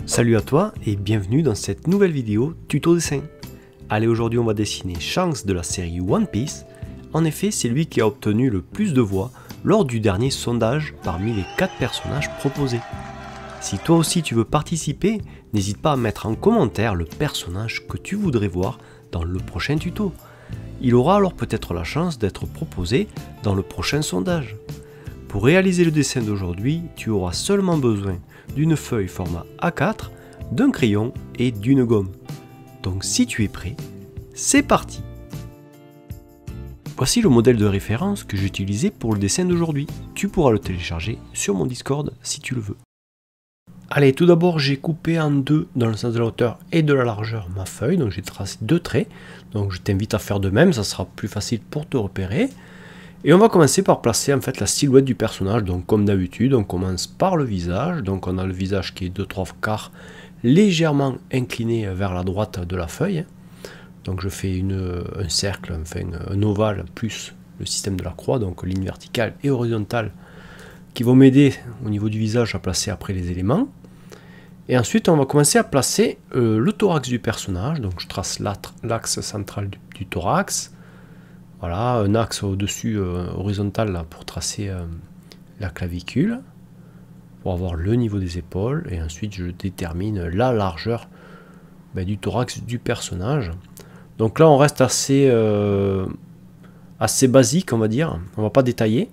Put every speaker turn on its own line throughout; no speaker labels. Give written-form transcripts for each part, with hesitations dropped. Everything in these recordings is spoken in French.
Salut à toi et bienvenue dans cette nouvelle vidéo tuto dessin. Allez, aujourd'hui on va dessiner Shanks de la série One Piece. En effet, c'est lui qui a obtenu le plus de voix lors du dernier sondage parmi les 4 personnages proposés. Si toi aussi tu veux participer, n'hésite pas à mettre en commentaire le personnage que tu voudrais voir dans le prochain tuto. Il aura alors peut-être la chance d'être proposé dans le prochain sondage. Pour réaliser le dessin d'aujourd'hui, tu auras seulement besoin d'une feuille format A4, d'un crayon et d'une gomme. Donc si tu es prêt, c'est parti! Voici le modèle de référence que j'ai utilisé pour le dessin d'aujourd'hui. Tu pourras le télécharger sur mon Discord si tu le veux. Allez, tout d'abord j'ai coupé en deux dans le sens de la hauteur et de la largeur ma feuille, donc j'ai tracé 2 traits. Donc je t'invite à faire de même, ça sera plus facile pour te repérer. Et on va commencer par placer en fait la silhouette du personnage. Donc comme d'habitude, on commence par le visage. Donc on a le visage qui est de 3/4 légèrement incliné vers la droite de la feuille. Donc je fais un cercle, enfin un ovale plus le système de la croix, donc ligne verticale et horizontale qui vont m'aider au niveau du visage à placer après les éléments. Et ensuite on va commencer à placer le thorax du personnage. Donc je trace l'axe central du thorax. Voilà, un axe au-dessus horizontal là, pour tracer la clavicule, pour avoir le niveau des épaules, et ensuite je détermine la largeur du thorax du personnage. Donc là on reste assez basique, on va dire, on va pas détailler.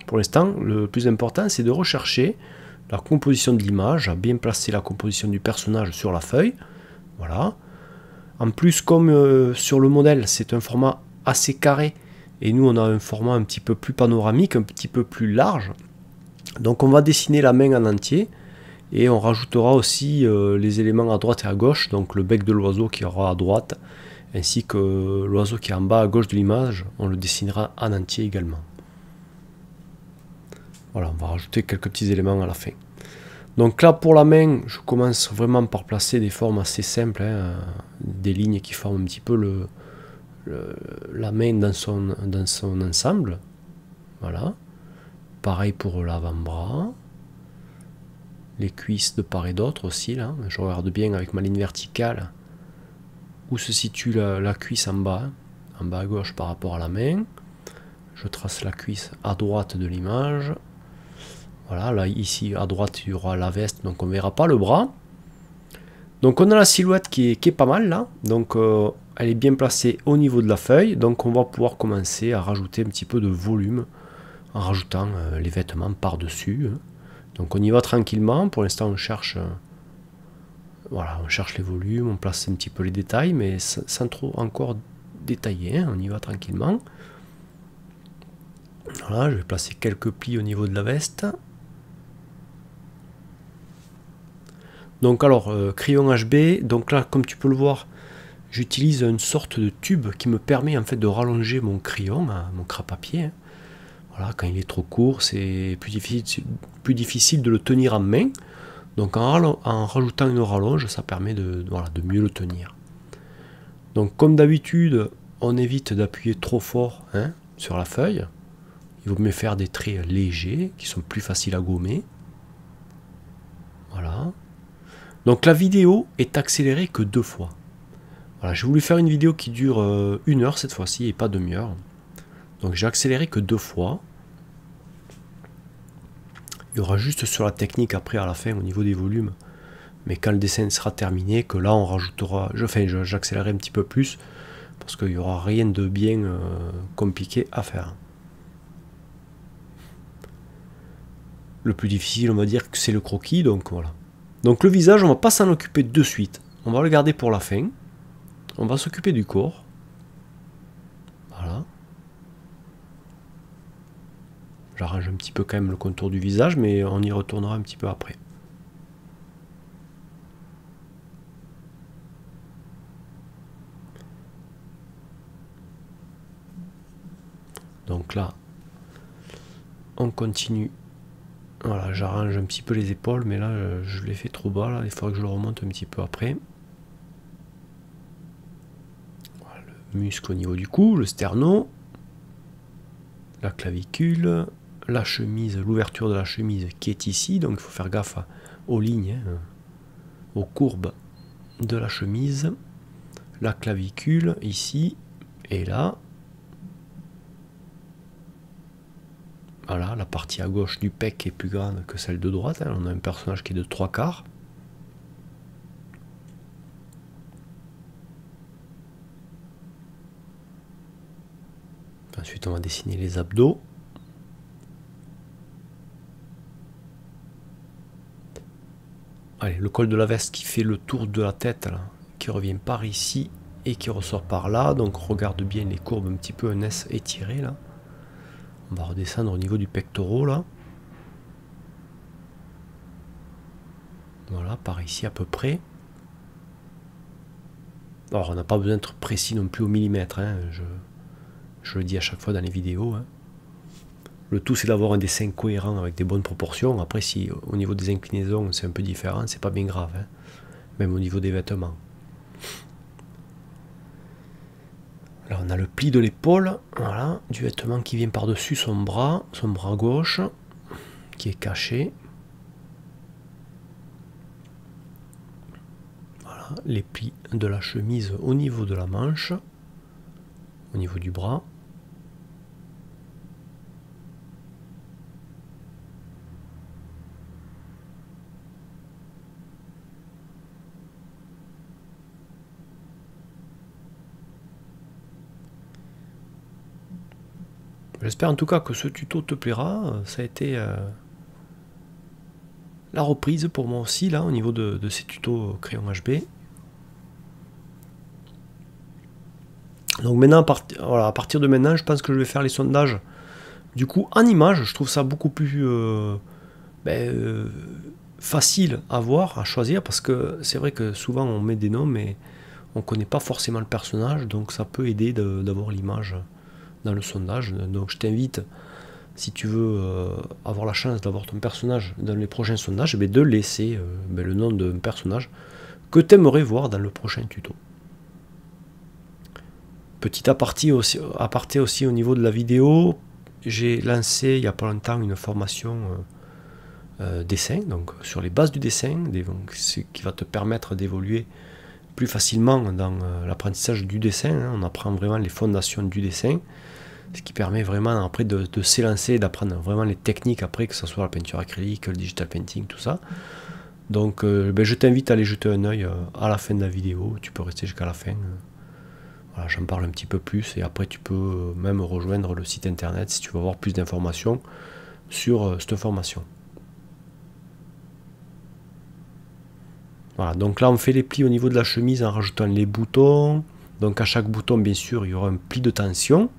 Pour l'instant, le plus important c'est de rechercher la composition de l'image, à bien placer la composition du personnage sur la feuille. Voilà. En plus, comme sur le modèle, c'est un format assez carré, et nous on a un format un petit peu plus panoramique, un petit peu plus large. Donc on va dessiner la main en entier, et on rajoutera aussi les éléments à droite et à gauche, donc le bec de l'oiseau qui aura à droite, ainsi que l'oiseau qui est en bas à gauche de l'image, on le dessinera en entier également. Voilà, on va rajouter quelques petits éléments à la fin. Donc là pour la main, je commence vraiment par placer des formes assez simples, des lignes qui forment un petit peu la main dans son ensemble. Voilà. Pareil pour l'avant-bras. Les cuisses de part et d'autre aussi. Là. Je regarde bien avec ma ligne verticale où se situe la cuisse en bas à gauche par rapport à la main. Je trace la cuisse à droite de l'image. Voilà, là ici à droite il y aura la veste, donc on ne verra pas le bras. Donc on a la silhouette qui est pas mal là, donc elle est bien placée au niveau de la feuille, donc on va pouvoir commencer à rajouter un petit peu de volume en rajoutant les vêtements par-dessus. Donc on y va tranquillement, pour l'instant on cherche, voilà, on cherche les volumes, on place un petit peu les détails, mais sans trop encore détailler, on y va tranquillement. Voilà, je vais placer quelques plis au niveau de la veste. Donc alors, crayon HB, donc là comme tu peux le voir, j'utilise une sorte de tube qui me permet en fait de rallonger mon crayon, mon crapapier. Voilà, quand il est trop court, c'est plus difficile de le tenir en main. Donc en rajoutant une rallonge, ça permet de mieux le tenir. Donc comme d'habitude, on évite d'appuyer trop fort sur la feuille. Il vaut mieux faire des traits légers, qui sont plus faciles à gommer. Voilà. Donc la vidéo est accélérée que 2 fois. Voilà, j'ai voulu faire une vidéo qui dure 1 heure cette fois-ci et pas demi-heure. Donc j'ai accéléré que 2 fois. Il y aura juste sur la technique après à la fin au niveau des volumes. Mais quand le dessin sera terminé, que là on rajoutera... j'accélérerai un petit peu plus parce qu'il n'y aura rien de bien compliqué à faire. Le plus difficile, on va dire que c'est le croquis, donc voilà. Donc le visage, on va pas s'en occuper de suite. On va le garder pour la fin. On va s'occuper du corps. Voilà. J'arrange un petit peu quand même le contour du visage, mais on y retournera un petit peu après. Donc là, on continue. Voilà, j'arrange un petit peu les épaules, mais là, je l'ai fait trop bas. Là, il faudra que je le remonte un petit peu après. Voilà, le muscle au niveau du cou, le sterno, la clavicule, la chemise, l'ouverture de la chemise qui est ici. Donc, il faut faire gaffe aux lignes. aux courbes de la chemise, la clavicule ici et là. Voilà, la partie à gauche du pec est plus grande que celle de droite. Hein. On a un personnage qui est de 3/4. Ensuite, on va dessiner les abdos. Allez, le col de la veste qui fait le tour de la tête, là, qui revient par ici et qui ressort par là. Donc, regarde bien les courbes un petit peu, un S étiré, là. On va redescendre au niveau du pectoral, là. Voilà, par ici à peu près. Alors, on n'a pas besoin d'être précis non plus au millimètre, hein. Je le dis à chaque fois dans les vidéos. Hein. Le tout, c'est d'avoir un dessin cohérent avec des bonnes proportions. Après, si au niveau des inclinaisons, c'est un peu différent, c'est pas bien grave. Hein. Même au niveau des vêtements. Alors, on a le pli de l'épaule, voilà, du vêtement qui vient par-dessus son bras gauche, qui est caché. Voilà, les plis de la chemise au niveau de la manche, au niveau du bras. J'espère en tout cas que ce tuto te plaira. Ça a été la reprise pour moi aussi, là, au niveau de ces tutos crayon HB. Donc maintenant, voilà, à partir de maintenant, je pense que je vais faire les sondages du coup en images. Je trouve ça beaucoup plus facile à voir, à choisir, parce que c'est vrai que souvent on met des noms, mais on ne connaît pas forcément le personnage, donc ça peut aider d'avoir l'image dans le sondage. Donc je t'invite, si tu veux avoir la chance d'avoir ton personnage dans les prochains sondages, de laisser le nom d'un personnage que tu aimerais voir dans le prochain tuto. Petit aparté aussi au niveau de la vidéo, j'ai lancé il n'y a pas longtemps une formation dessin, donc sur les bases du dessin, ce qui va te permettre d'évoluer plus facilement dans l'apprentissage du dessin. Hein. On apprend vraiment les fondations du dessin, ce qui permet vraiment après de s'élancer, d'apprendre vraiment les techniques après, que ce soit la peinture acrylique, le digital painting, tout ça. Donc je t'invite à aller jeter un oeil à la fin de la vidéo, tu peux rester jusqu'à la fin. Voilà, j'en parle un petit peu plus et après tu peux même rejoindre le site internet si tu veux avoir plus d'informations sur cette formation. Voilà, donc là on fait les plis au niveau de la chemise en rajoutant les boutons. Donc à chaque bouton, bien sûr, il y aura un pli de tension.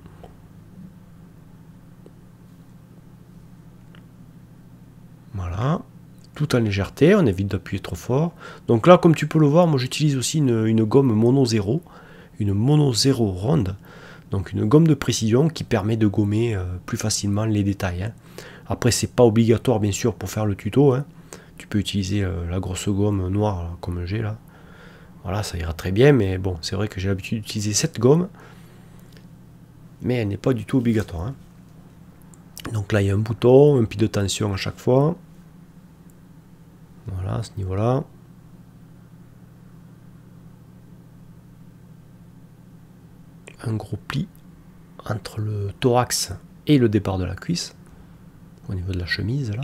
Voilà, tout en légèreté, on évite d'appuyer trop fort. Donc là, comme tu peux le voir, moi j'utilise aussi une gomme mono 0, une mono 0 ronde, donc une gomme de précision qui permet de gommer plus facilement les détails. Hein. Après, c'est pas obligatoire bien sûr pour faire le tuto. Hein. Tu peux utiliser la grosse gomme noire là, comme j'ai là. Voilà, ça ira très bien, mais bon, c'est vrai que j'ai l'habitude d'utiliser cette gomme, mais elle n'est pas du tout obligatoire. Hein. Donc là, il y a un bouton, un pli de tension à chaque fois. Voilà, à ce niveau-là. Un gros pli entre le thorax et le départ de la cuisse, au niveau de la chemise, là.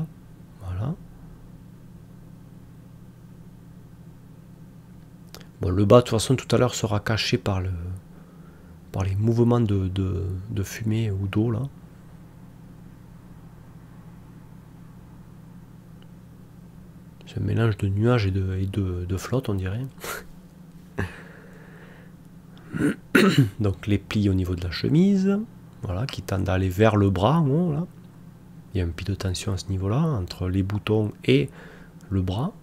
Voilà. Bon, le bas, de toute façon, tout à l'heure sera caché par les mouvements de fumée ou d'eau, là. C'est un mélange de nuages et de flotte, on dirait. Donc les plis au niveau de la chemise, voilà, qui tendent à aller vers le bras. Bon, là. Il y a un pli de tension à ce niveau-là, entre les boutons et le bras.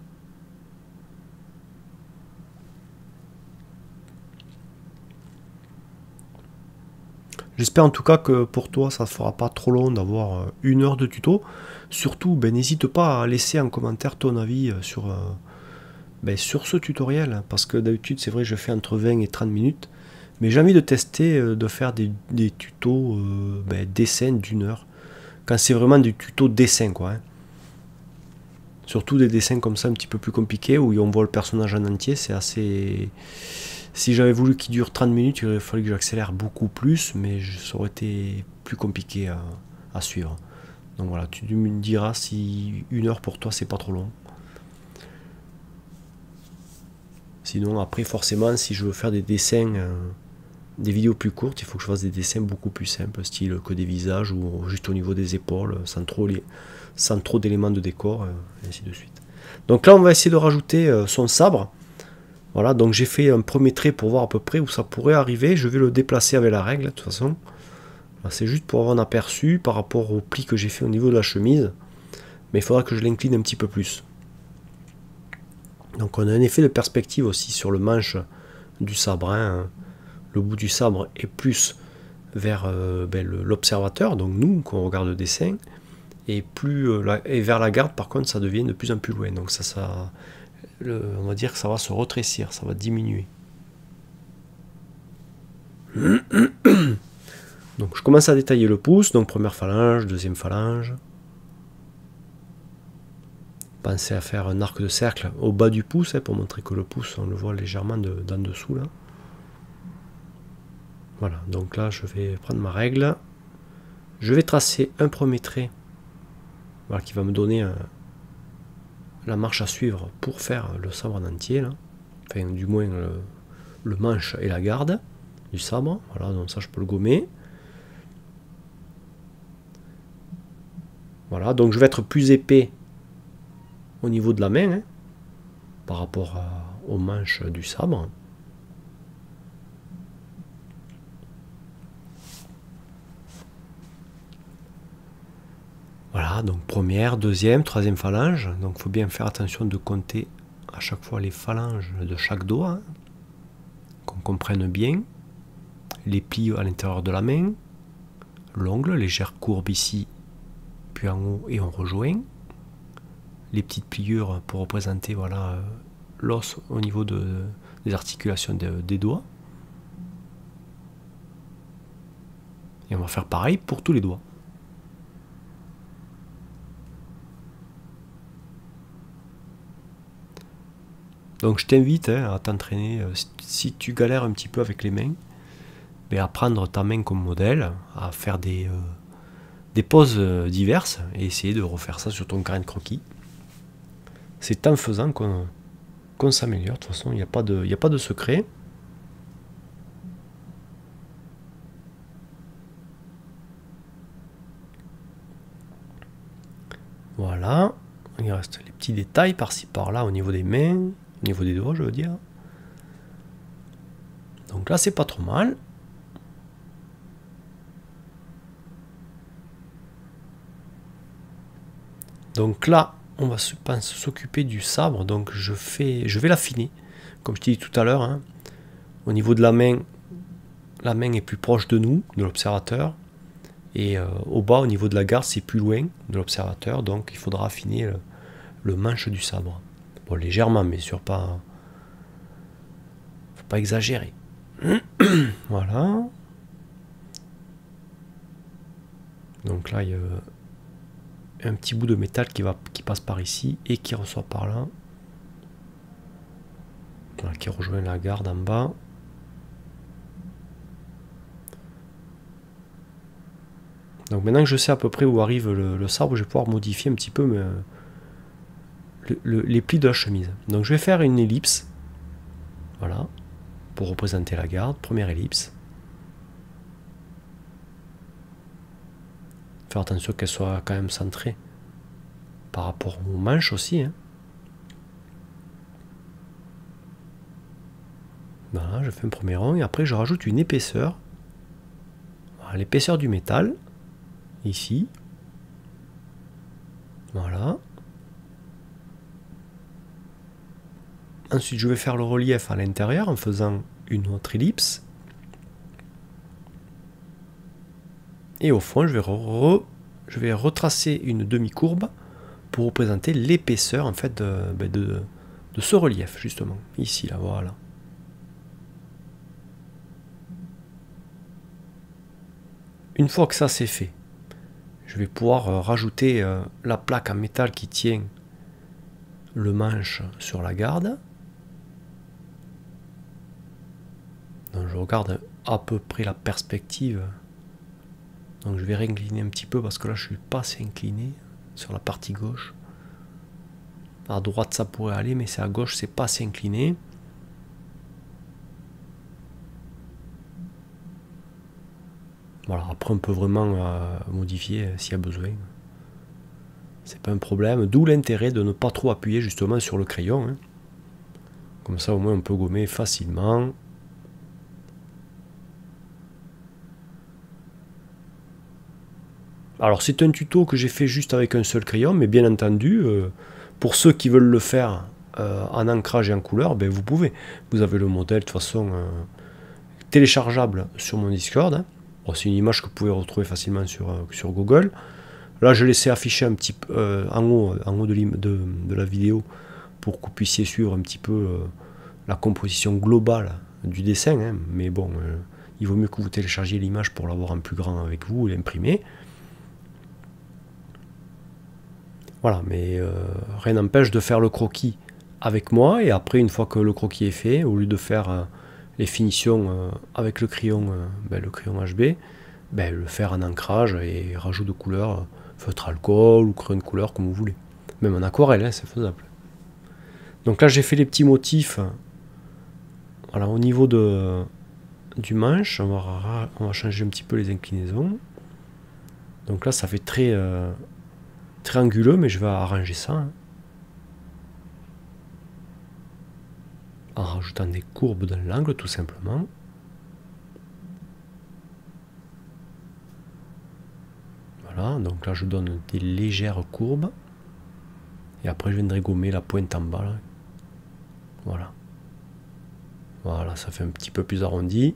J'espère en tout cas que pour toi ça ne fera pas trop long d'avoir 1 heure de tuto. Surtout, n'hésite pas à laisser en commentaire ton avis sur ce tutoriel, parce que d'habitude c'est vrai je fais entre 20 et 30 minutes, mais j'ai envie de tester de faire des tutos dessin d'1 heure, quand c'est vraiment du tuto dessin quoi. Hein. Surtout des dessins comme ça un petit peu plus compliqués où on voit le personnage en entier, c'est assez... Si j'avais voulu qu'il dure 30 minutes, il aurait fallu que j'accélère beaucoup plus, mais ça aurait été plus compliqué à suivre. Donc voilà, tu me diras si 1 heure pour toi c'est pas trop long. Sinon après forcément si je veux faire des dessins, des vidéos plus courtes, il faut que je fasse des dessins beaucoup plus simples, style que des visages ou juste au niveau des épaules, sans trop d'éléments de décor, et ainsi de suite. Donc là on va essayer de rajouter son sabre. Voilà, donc j'ai fait un premier trait pour voir à peu près où ça pourrait arriver. Je vais le déplacer avec la règle, de toute façon. C'est juste pour avoir un aperçu par rapport au pli que j'ai fait au niveau de la chemise. Mais il faudra que je l'incline un petit peu plus. Donc on a un effet de perspective aussi sur le manche du sabre. Hein. Le bout du sabre est plus vers l'observateur, donc nous, quand on regarde le dessin. Et, et vers la garde, par contre, ça devient de plus en plus loin. Donc on va dire que ça va se rétrécir, ça va diminuer. Donc je commence à détailler le pouce, donc première phalange, deuxième phalange. Pensez à faire un arc de cercle au bas du pouce, pour montrer que le pouce, on le voit légèrement d'en dessous là. Voilà, donc là je vais prendre ma règle. Je vais tracer un premier trait, voilà, qui va me donner la marche à suivre pour faire le sabre en entier là. Enfin du moins le manche et la garde du sabre. Voilà, donc ça je peux le gommer. Voilà, donc je vais être plus épais au niveau de la main, hein, par rapport au manche du sabre. Voilà, donc première, deuxième, troisième phalange. Donc il faut bien faire attention de compter à chaque fois les phalanges de chaque doigt, hein, qu'on comprenne bien. Les plis à l'intérieur de la main, l'ongle, légère courbe ici, puis en haut et on rejoint. Les petites pliures pour représenter voilà, l'os au niveau des articulations des doigts. Et on va faire pareil pour tous les doigts. Donc je t'invite à t'entraîner, si tu galères un petit peu avec les mains, à prendre ta main comme modèle, à faire des poses diverses et essayer de refaire ça sur ton carnet de croquis. C'est en faisant qu'on s'améliore. De toute façon, il n'y a pas de secret. Voilà. Il reste les petits détails par-ci par-là au niveau des mains, au niveau des doigts, je veux dire. Donc là, c'est pas trop mal. Donc là, on va s'occuper du sabre. Donc je vais l'affiner. Comme je t'ai dit tout à l'heure, hein, au niveau de la main est plus proche de nous, de l'observateur. Et au bas, au niveau de la garde, c'est plus loin de l'observateur. Donc il faudra affiner le manche du sabre. Bon, légèrement, mais sûr pas. Faut pas exagérer. Voilà. Donc là, il y a un petit bout de métal qui passe par ici et qui ressort par là. Voilà, qui rejoint la garde en bas. Donc maintenant que je sais à peu près où arrive le sabre, je vais pouvoir modifier un petit peu les plis de la chemise. Donc je vais faire une ellipse. Voilà. Pour représenter la garde. Première ellipse. Faire attention qu'elle soit quand même centrée par rapport aux manches aussi. Hein. Voilà, je fais un premier rond et après je rajoute une épaisseur. Voilà, l'épaisseur du métal. Ici. Voilà. Ensuite, je vais faire le relief à l'intérieur en faisant une autre ellipse. Et au fond, je vais retracer une demi-courbe pour représenter l'épaisseur en fait de ce relief, justement. Ici, là, voilà. Une fois que ça c'est fait, je vais pouvoir rajouter la plaque en métal qui tient le manche sur la garde. Donc je regarde à peu près la perspective. Donc je vais réincliner un petit peu parce que là je suis pas assez incliné sur la partie gauche. À droite ça pourrait aller, mais c'est à gauche, c'est pas assez incliné. Voilà, après on peut vraiment modifier s'il y a besoin. C'est pas un problème, d'où l'intérêt de ne pas trop appuyer justement sur le crayon. Hein. Comme ça au moins on peut gommer facilement. Alors c'est un tuto que j'ai fait juste avec un seul crayon, mais bien entendu, pour ceux qui veulent le faire en ancrage et en couleur, ben vous pouvez. Vous avez le modèle de toute façon téléchargeable sur mon Discord. Hein. Bon, c'est une image que vous pouvez retrouver facilement sur Google. Là, je laissais afficher un petit peu en haut de la vidéo pour que vous puissiez suivre un petit peu la composition globale du dessin. Hein. Mais bon, il vaut mieux que vous téléchargiez l'image pour l'avoir en plus grand avec vous et l'imprimer. Voilà, mais rien n'empêche de faire le croquis avec moi. Et après, une fois que le croquis est fait, au lieu de faire les finitions avec le crayon HB, le faire en ancrage et rajout de couleurs, feutre alcool ou crayon de couleur comme vous voulez. Même en aquarelle, hein, c'est faisable. Donc là j'ai fait les petits motifs. Voilà, au niveau du manche, on va changer un petit peu les inclinaisons. Donc là ça fait très anguleux, mais je vais arranger ça. Hein. En rajoutant des courbes dans l'angle tout simplement. Voilà, donc là je donne des légères courbes. Et après je viendrai gommer la pointe en bas. Là. Voilà. Voilà, ça fait un petit peu plus arrondi.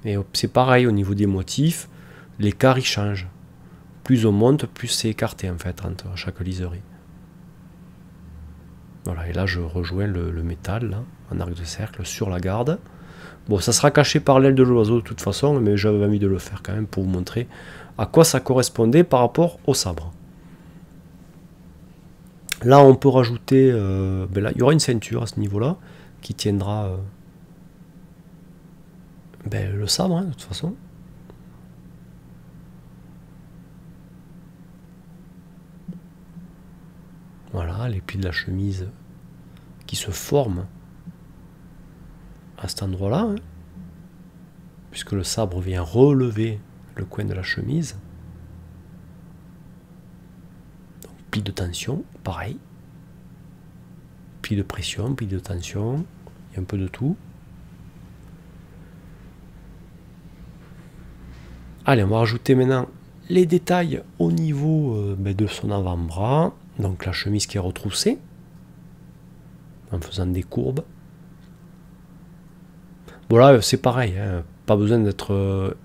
Et c'est pareil au niveau des motifs, l'écart il change. Plus on monte, plus c'est écarté en fait entre chaque liserie. Voilà, et là je rejoins le métal là, en arc de cercle sur la garde. Bon, ça sera caché par l'aile de l'oiseau de toute façon, mais j'avais envie de le faire quand même pour vous montrer à quoi ça correspondait par rapport au sabre. Là, on peut rajouter, là, il y aura une ceinture à ce niveau-là qui tiendra le sabre, hein, de toute façon. Voilà, les plis de la chemise qui se forment à cet endroit-là, hein, puisque le sabre vient relever le coin de la chemise. Donc, pli de tension, pareil. Pli de pression, pli de tension, il y a un peu de tout. Allez, on va rajouter maintenant les détails au niveau de son avant-bras. Donc la chemise qui est retroussée, en faisant des courbes. Bon là, c'est pareil, hein, pas besoin d'être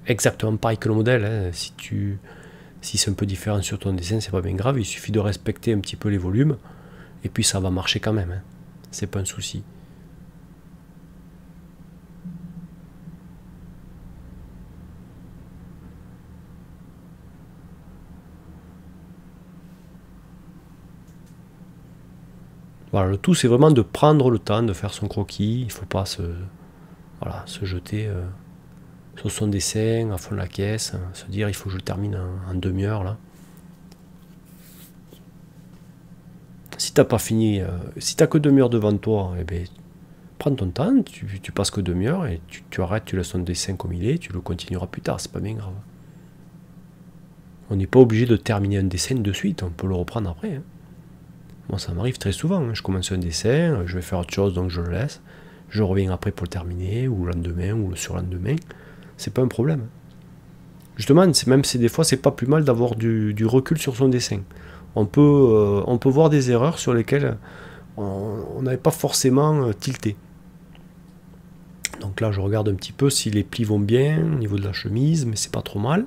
exactement pareil que le modèle. Hein. Si c'est un peu différent sur ton dessin, c'est pas bien grave, il suffit de respecter un petit peu les volumes, et puis ça va marcher quand même, hein. C'est pas un souci. Voilà, le tout c'est vraiment de prendre le temps de faire son croquis, il ne faut pas se jeter sur son dessin à fond de la caisse, se dire il faut que je le termine en demi-heure là. Si t'as pas fini, si t'as que demi-heure devant toi, eh ben, prends ton temps, tu passes que demi-heure et tu arrêtes, tu laisses ton dessin comme il est, tu le continueras plus tard, c'est pas bien grave. On n'est pas obligé de terminer un dessin de suite, on peut le reprendre après. Hein. Moi ça m'arrive très souvent, hein. Je commence un dessin, je vais faire autre chose donc je le laisse, je reviens après pour le terminer, ou le lendemain, ou le surlendemain, c'est pas un problème. Justement, des fois c'est pas plus mal d'avoir du recul sur son dessin. On peut voir des erreurs sur lesquelles on n'avait pas forcément tilté. Donc là je regarde un petit peu si les plis vont bien au niveau de la chemise, mais c'est pas trop mal.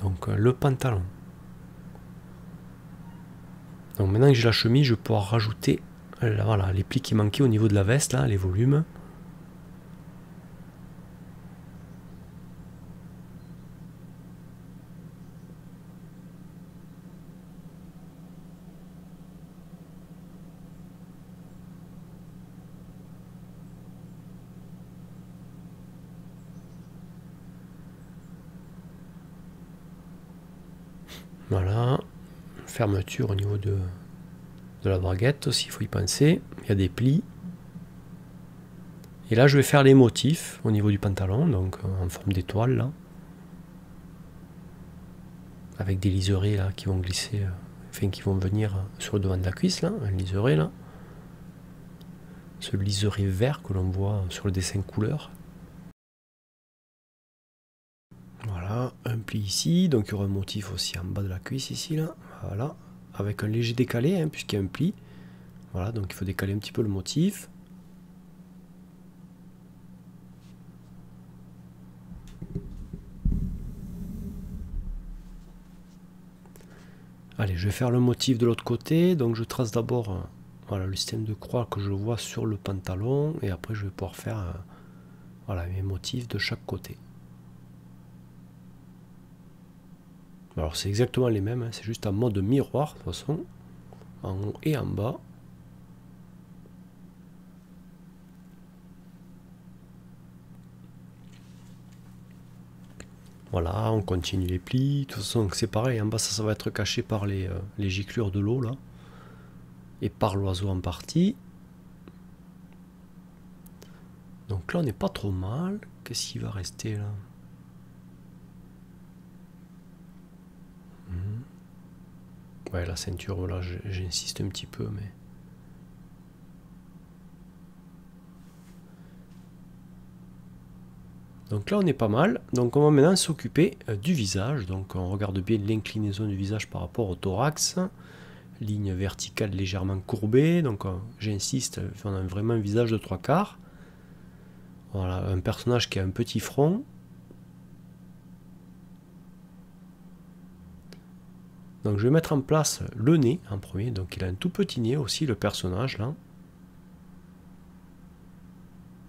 Donc le pantalon. Donc maintenant que j'ai la chemise, je vais pouvoir rajouter voilà, les plis qui manquaient au niveau de la veste, là, les volumes. Voilà. Fermeture au niveau de la braguette aussi, il faut y penser. Il y a des plis. Et là, je vais faire les motifs au niveau du pantalon, donc en forme d'étoile là. Avec des liserés là qui vont glisser, enfin qui vont venir sur le devant de la cuisse là, un liseré là. Ce liseré vert que l'on voit sur le dessin couleur. Voilà, un pli ici, donc il y aura un motif aussi en bas de la cuisse ici là, voilà, avec un léger décalé hein, puisqu'il y a un pli. Voilà, donc il faut décaler un petit peu le motif. Allez, je vais faire le motif de l'autre côté, donc je trace d'abord voilà, le système de croix que je vois sur le pantalon, et après je vais pouvoir faire voilà, mes motifs de chaque côté. Alors c'est exactement les mêmes, hein, c'est juste en mode miroir de toute façon, en haut et en bas. Voilà, on continue les plis. De toute façon, c'est pareil, en bas, ça va être caché par les giclures de l'eau, là. Et par l'oiseau en partie. Donc là, on n'est pas trop mal. Qu'est-ce qui va rester, là? Ouais, la ceinture, voilà, j'insiste un petit peu, mais... Donc là, on est pas mal. Donc on va maintenant s'occuper du visage. Donc on regarde bien l'inclinaison du visage par rapport au thorax. Ligne verticale légèrement courbée. Donc j'insiste, on a vraiment un visage de 3/4. Voilà, un personnage qui a un petit front. Donc je vais mettre en place le nez en premier. Donc il a un tout petit nez aussi, le personnage là.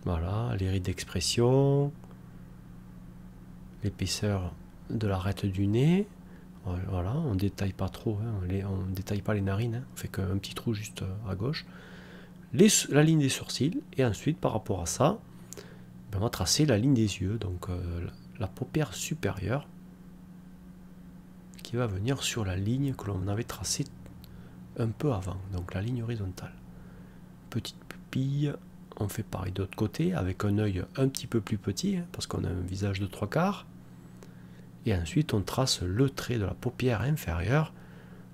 Voilà, les rides d'expression. L'épaisseur de l'arête du nez. Voilà, on détaille pas trop, hein, on détaille pas les narines, hein, on fait qu'un petit trou juste à gauche. La ligne des sourcils, et ensuite par rapport à ça, on va tracer la ligne des yeux, donc la paupière supérieure qui va venir sur la ligne que l'on avait tracée un peu avant, donc la ligne horizontale. Petite pupille, on fait pareil de l'autre côté avec un œil un petit peu plus petit, hein, parce qu'on a un visage de 3/4. Et ensuite on trace le trait de la paupière inférieure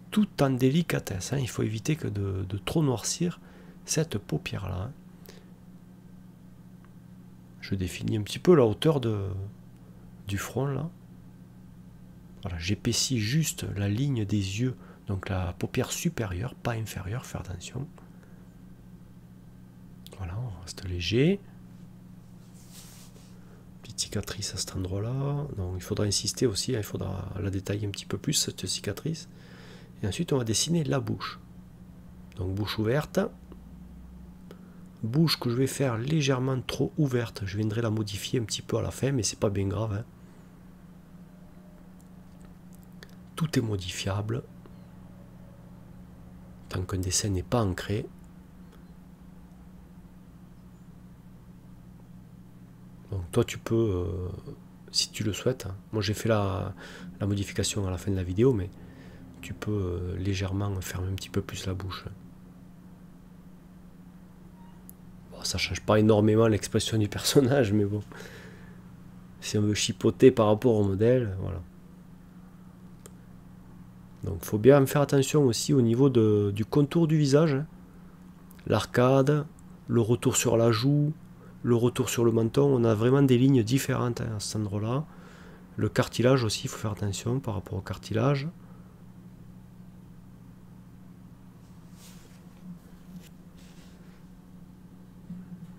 tout en délicatesse, hein. Il faut éviter que de trop noircir cette paupière là, hein. Je définis un petit peu la hauteur du front là. Voilà, j'épaissis juste la ligne des yeux, donc la paupière supérieure, pas inférieure, faire attention. Voilà, on reste léger. Petite cicatrice à cet endroit-là. Donc il faudra insister aussi, hein, il faudra la détailler un petit peu plus cette cicatrice. Et ensuite on va dessiner la bouche. Donc bouche ouverte. Bouche que je vais faire légèrement trop ouverte. Je viendrai la modifier un petit peu à la fin, mais c'est pas bien grave, hein. Tout est modifiable tant qu'un dessin n'est pas ancré. Donc toi tu peux, si tu le souhaites, hein. Moi j'ai fait la modification à la fin de la vidéo, mais tu peux légèrement fermer un petit peu plus la bouche. Bon, ça change pas énormément l'expression du personnage, mais bon. Si on veut chipoter par rapport au modèle, voilà. Donc il faut bien faire attention aussi au niveau du contour du visage, hein. L'arcade, le retour sur la joue, le retour sur le menton, on a vraiment des lignes différentes, hein, à cet endroit-là. Le cartilage aussi, il faut faire attention par rapport au cartilage.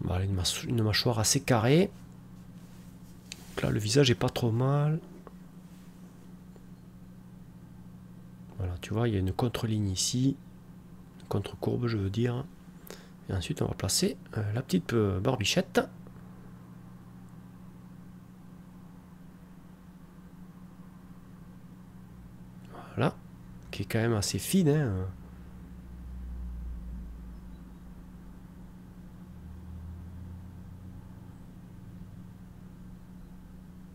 Voilà, une mâchoire assez carrée. Donc là, le visage est pas trop mal. Voilà, tu vois, il y a une contre-ligne ici, une contre-courbe, je veux dire. Et ensuite, on va placer la petite barbichette. Voilà, qui est quand même assez fine, hein.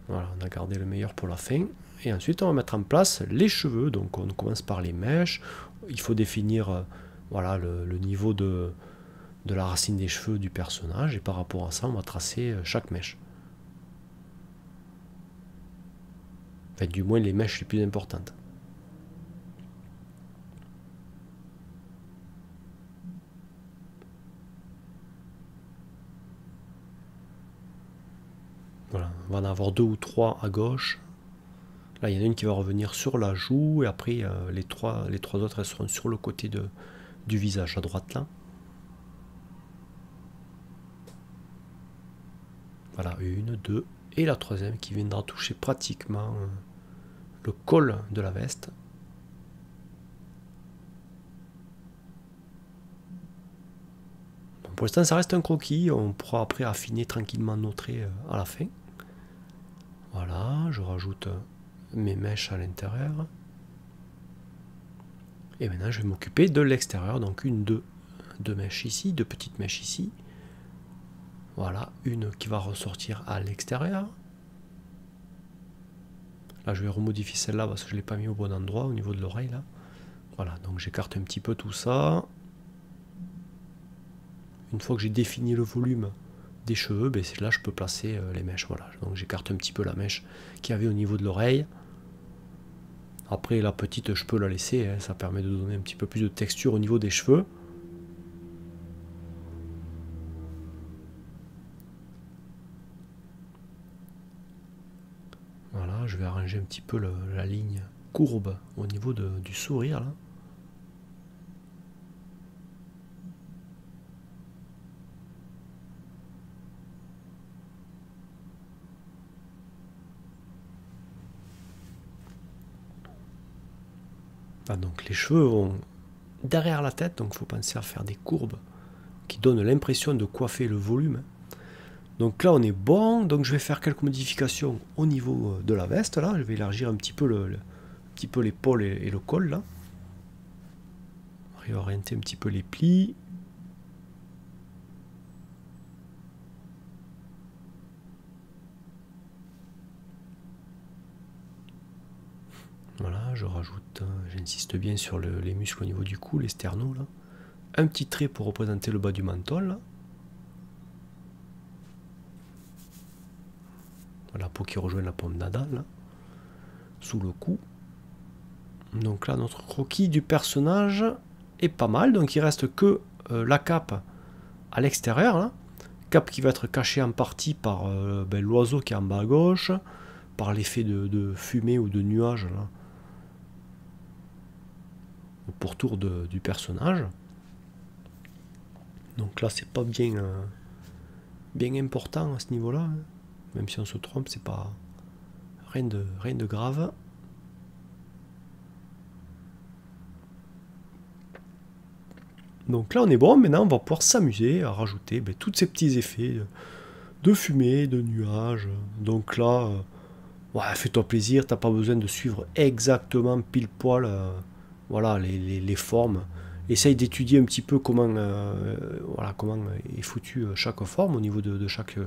Voilà, on a gardé le meilleur pour la fin. Et ensuite, on va mettre en place les cheveux. Donc, on commence par les mèches. Il faut définir voilà, le niveau de la racine des cheveux du personnage. Et par rapport à ça, on va tracer chaque mèche. Enfin, du moins, les mèches les plus importantes. Voilà, on va en avoir 2 ou 3 à gauche. Là, il y en a une qui va revenir sur la joue, et après, les trois autres, elles seront sur le côté du visage, à droite, là. Voilà, 1, 2, et la troisième qui viendra toucher pratiquement le col de la veste. Bon, pour l'instant, ça reste un croquis, on pourra après affiner tranquillement nos traits à la fin. Voilà, je rajoute mes mèches à l'intérieur. Et maintenant, je vais m'occuper de l'extérieur. Donc, deux mèches ici, 2 petites mèches ici. Voilà, une qui va ressortir à l'extérieur. Là, je vais remodifier celle-là parce que je ne l'ai pas mis au bon endroit, au niveau de l'oreille, là. Voilà, donc j'écarte un petit peu tout ça. Une fois que j'ai défini le volume des cheveux, ben là, je peux placer les mèches. Voilà, donc j'écarte un petit peu la mèche qu'il y avait au niveau de l'oreille. Après, la petite, je peux la laisser, hein, ça permet de donner un petit peu plus de texture au niveau des cheveux. Voilà, je vais arranger un petit peu la ligne courbe au niveau du sourire, là. Ah, donc les cheveux vont derrière la tête, donc il faut penser à faire des courbes qui donnent l'impression de coiffer le volume. Donc là on est bon, donc je vais faire quelques modifications au niveau de la veste, là je vais élargir un petit peu l'épaule et le col, là. Réorienter un petit peu les plis. Voilà, je rajoute, j'insiste bien sur les muscles au niveau du cou, les sternos, là. Un petit trait pour représenter le bas du menton, là. La peau qui rejoint la paume d'Adam, là, sous le cou. Donc là, notre croquis du personnage est pas mal. Donc il reste que la cape à l'extérieur, là. Cape qui va être cachée en partie par l'oiseau qui est en bas à gauche, par l'effet de fumée ou de nuage, là, au pourtour du personnage. Donc là, c'est pas bien important à ce niveau-là, hein. Même si on se trompe, c'est pas rien de grave. Donc là, on est bon. Maintenant, on va pouvoir s'amuser à rajouter tous ces petits effets de fumée, de nuages. Donc là, ouais, fais-toi plaisir. T'as pas besoin de suivre exactement pile poil voilà, les formes. Essaye d'étudier un petit peu comment, voilà, comment est foutu chaque forme au niveau de chaque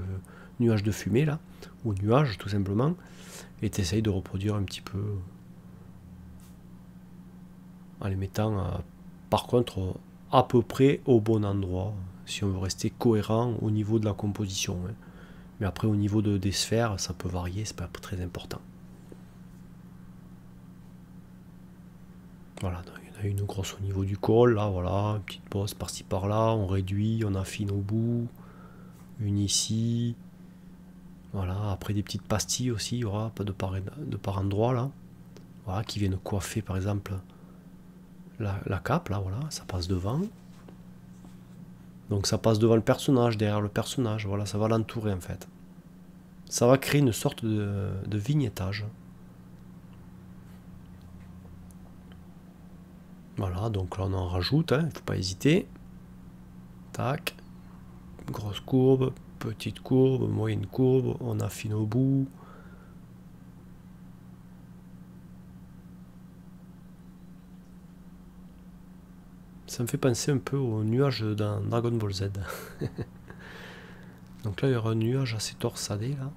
nuage de fumée, là, ou nuage tout simplement, et t'essayes de reproduire un petit peu en les mettant par contre à peu près au bon endroit, si on veut rester cohérent au niveau de la composition, hein. Mais après au niveau des sphères, ça peut varier, c'est pas très important. Voilà, donc il y en a une grosse au niveau du col, là, voilà, une petite bosse par-ci par-là, on réduit, on affine au bout, une ici, voilà, après des petites pastilles aussi, il y aura pas de par endroit, là, voilà, qui viennent coiffer par exemple la cape, là, voilà, ça passe devant. Donc ça passe devant le personnage, derrière le personnage, voilà, ça va l'entourer en fait. Ça va créer une sorte de vignettage. Voilà, donc là on en rajoute, hein, il ne faut pas hésiter. Tac, grosse courbe, petite courbe, moyenne courbe, on affine au bout. Ça me fait penser un peu au nuage dans Dragon Ball Z. Donc là il y aura un nuage assez torsadé là.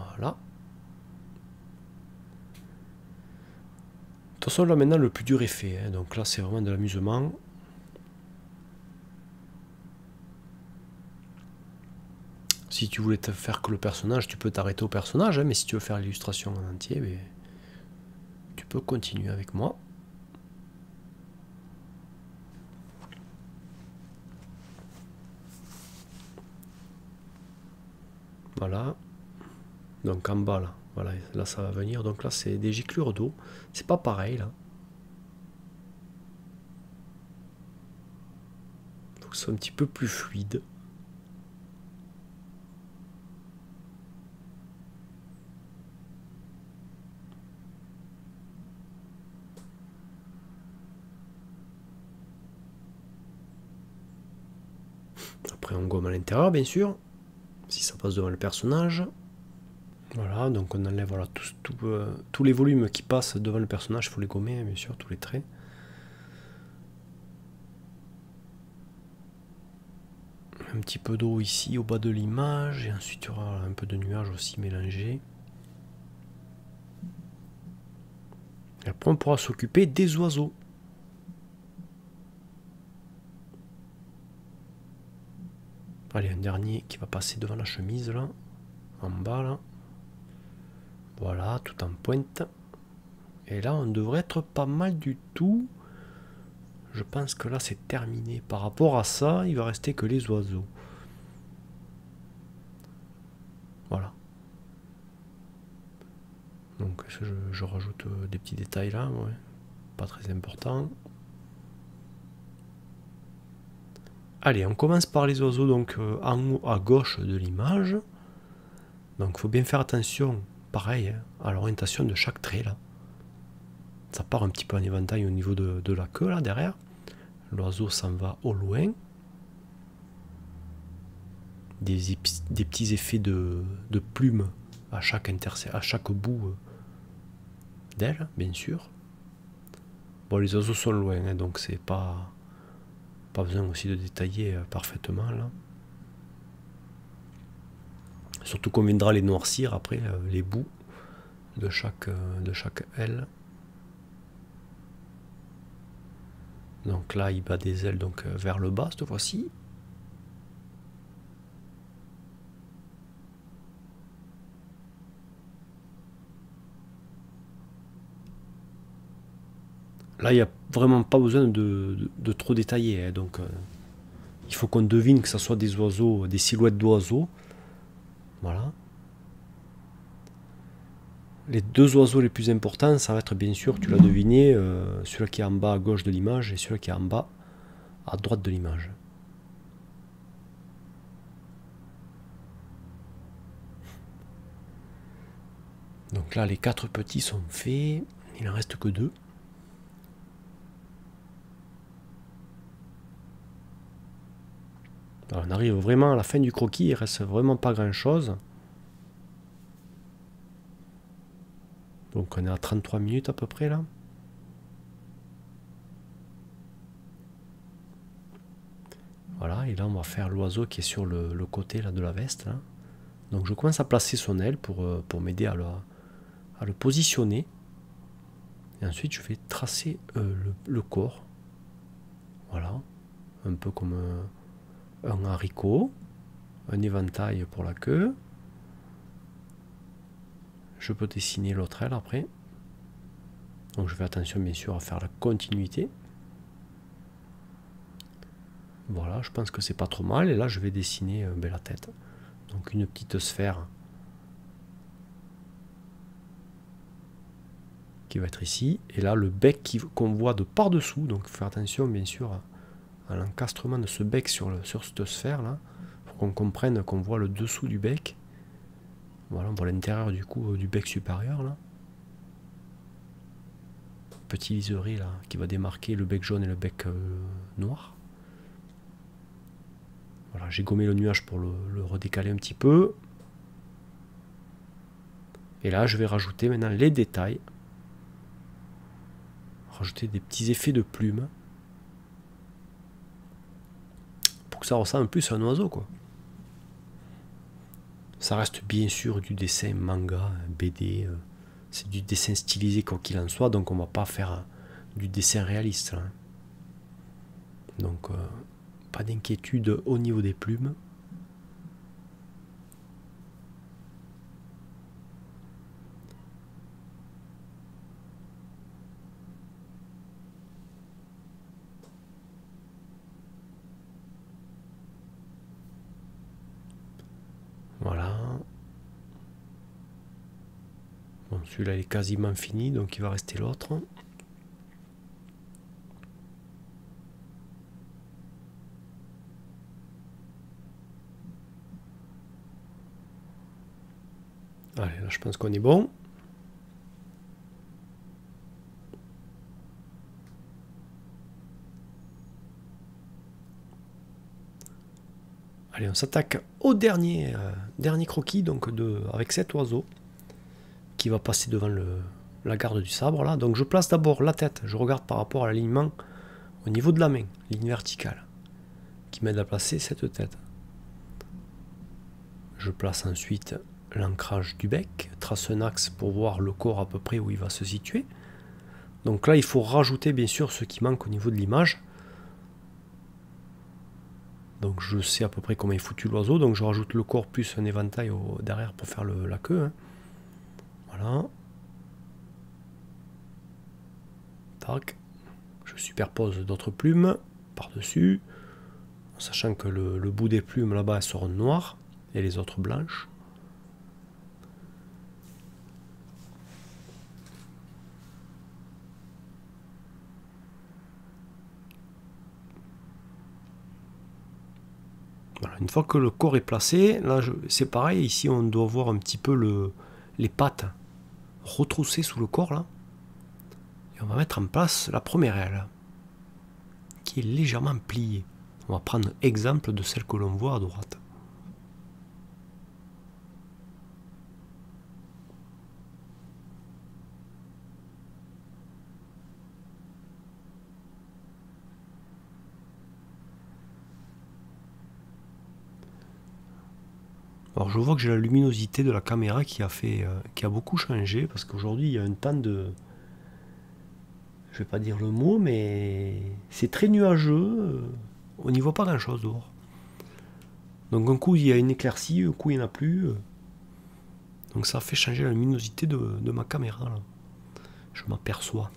Voilà. De toute façon, là maintenant le plus dur est fait, hein. Donc là c'est vraiment de l'amusement. Si tu voulais te faire que le personnage, tu peux t'arrêter au personnage, hein, mais si tu veux faire l'illustration en entier, ben, tu peux continuer avec moi. Voilà. Donc en bas là, voilà, là ça va venir. Donc là c'est des giclures d'eau. C'est pas pareil là. Faut que ce soit un petit peu plus fluide. Après on gomme à l'intérieur bien sûr, si ça passe devant le personnage. Voilà, donc on enlève voilà, tous les volumes qui passent devant le personnage, il faut les gommer bien sûr, tous les traits. Un petit peu d'eau ici au bas de l'image, et ensuite il y aura un peu de nuages aussi mélangés. Et après on pourra s'occuper des oiseaux. Allez, un dernier qui va passer devant la chemise là, en bas là. Voilà, tout en pointe. Et là, on devrait être pas mal du tout. Je pense que là, c'est terminé. Par rapport à ça, il va rester que les oiseaux. Voilà. Donc, je rajoute des petits détails là, ouais. Pas très important. Allez, on commence par les oiseaux, donc en haut à gauche de l'image. Donc, il faut bien faire attention, pareil, hein, à l'orientation de chaque trait là. Ça part un petit peu en éventail au niveau de la queue là derrière. L'oiseau s'en va au loin. Des petits effets de plumes à chaque bout d'aile, bien sûr. Bon, les oiseaux sont loin, hein, donc c'est pas besoin aussi de détailler parfaitement là. Surtout qu'on viendra les noircir après, les bouts de chaque aile. Donc là, il bat des ailes donc vers le bas cette fois-ci. Là, il n'y a vraiment pas besoin de trop détailler, hein, donc il faut qu'on devine que ce soit des oiseaux, des silhouettes d'oiseaux. Voilà. Les deux oiseaux les plus importants, ça va être bien sûr, tu l'as deviné, celui qui est en bas à gauche de l'image et celui qui est en bas à droite de l'image. Donc là, les 4 petits sont faits, il n'en reste que 2. Alors, on arrive vraiment à la fin du croquis, il ne reste vraiment pas grand chose. Donc on est à 33 minutes à peu près là. Voilà, et là on va faire l'oiseau qui est sur le côté là, de la veste. Là. Donc je commence à placer son aile pour m'aider à le positionner. Et ensuite je vais tracer le corps. Voilà, un peu comme un haricot, un éventail pour la queue. Je peux dessiner l'autre aile après. Donc je fais attention bien sûr à faire la continuité. Voilà, je pense que c'est pas trop mal. Et là je vais dessiner la tête. Donc une petite sphère qui va être ici. Et là le bec qu'on voit de par-dessous. Donc faire attention bien sûr à l'encastrement de ce bec sur cette sphère là. Pour qu'on comprenne qu'on voit le dessous du bec. Voilà, on voit l'intérieur du coup du bec supérieur là. Petit liseré là qui va démarquer le bec jaune et le bec noir. Voilà, j'ai gommé le nuage pour le redécaler un petit peu. Et là, je vais rajouter maintenant les détails. Rajouter des petits effets de plumes. Pour que ça ressemble plus à un oiseau, quoi. Ça reste bien sûr du dessin manga, BD, c'est du dessin stylisé quoi qu'il en soit, donc on va pas faire du dessin réaliste là. Donc pas d'inquiétude au niveau des plumes. Voilà. Bon, celui-là est quasiment fini, donc il va rester l'autre. Allez, là je pense qu'on est bon. Allez, on s'attaque au dernier croquis donc avec cet oiseau qui va passer devant la garde du sabre là. Donc je place d'abord la tête, je regarde par rapport à l'alignement au niveau de la main, ligne verticale, qui m'aide à placer cette tête. Je place ensuite l'ancrage du bec, trace un axe pour voir le corps à peu près où il va se situer. Donc là il faut rajouter bien sûr ce qui manque au niveau de l'image. Donc je sais à peu près comment est foutu l'oiseau, donc je rajoute le corps plus un éventail derrière pour faire la queue. Hein. Voilà. Tac. Je superpose d'autres plumes par-dessus, en sachant que le bout des plumes là-bas seront noires et les autres blanches. Voilà, une fois que le corps est placé, là c'est pareil, ici on doit voir un petit peu les pattes retroussées sous le corps là. Et on va mettre en place la première aile, qui est légèrement pliée. On va prendre exemple de celle que l'on voit à droite. Alors je vois que j'ai la luminosité de la caméra qui a beaucoup changé, parce qu'aujourd'hui il y a un temps de... Je vais pas dire le mot, mais c'est très nuageux, on n'y voit pas grand chose dehors. Donc un coup il y a une éclaircie, un coup il n'y en a plus. Donc ça fait changer la luminosité de ma caméra là. Je m'aperçois.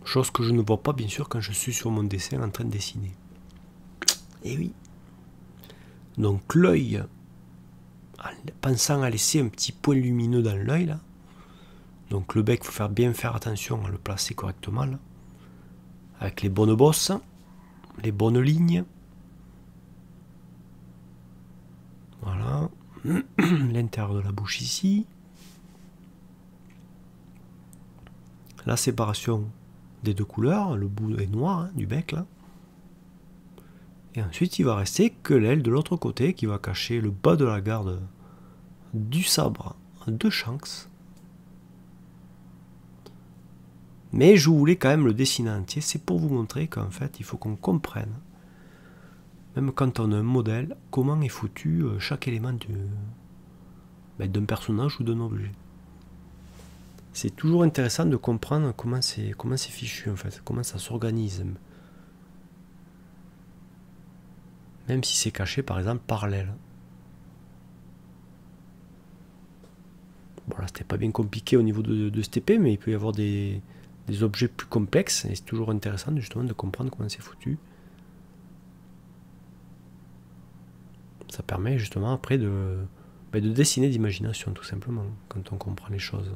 Chose que je ne vois pas bien sûr quand je suis sur mon dessin en train de dessiner. Et oui. Donc l'œil, en pensant à laisser un petit point lumineux dans l'œil là. Donc le bec, il faut bien faire attention à le placer correctement là. Avec les bonnes bosses, les bonnes lignes. Voilà. L'intérieur de la bouche ici. La séparation des deux couleurs, le bout est noir hein, du bec là. Et ensuite il va rester que l'aile de l'autre côté qui va cacher le bas de la garde du sabre de Shanks. Mais je voulais quand même le dessiner entier, c'est pour vous montrer qu'en fait il faut qu'on comprenne, même quand on a un modèle, comment est foutu chaque élément d'un personnage ou d'un objet. C'est toujours intéressant de comprendre comment c'est fichu en fait, comment ça s'organise. Même si c'est caché par exemple par l'aile. Bon là c'était pas bien compliqué au niveau de cette épée, mais il peut y avoir des objets plus complexes, et c'est toujours intéressant justement de comprendre comment c'est foutu. Ça permet justement après de dessiner d'imagination tout simplement, quand on comprend les choses.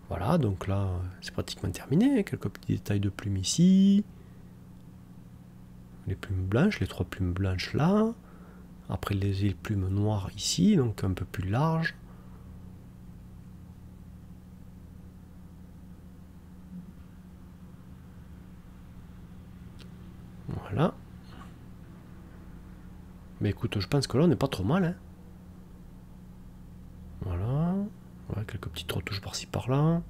Voilà, donc là, c'est pratiquement terminé. Quelques petits détails de plumes ici. Les plumes blanches, les trois plumes blanches là. Après les plumes noires ici, donc un peu plus large. Voilà. Mais écoute, je pense que là, on n'est pas trop mal. Hein. Voilà. Ouais, quelques petites retouches par-ci par-là.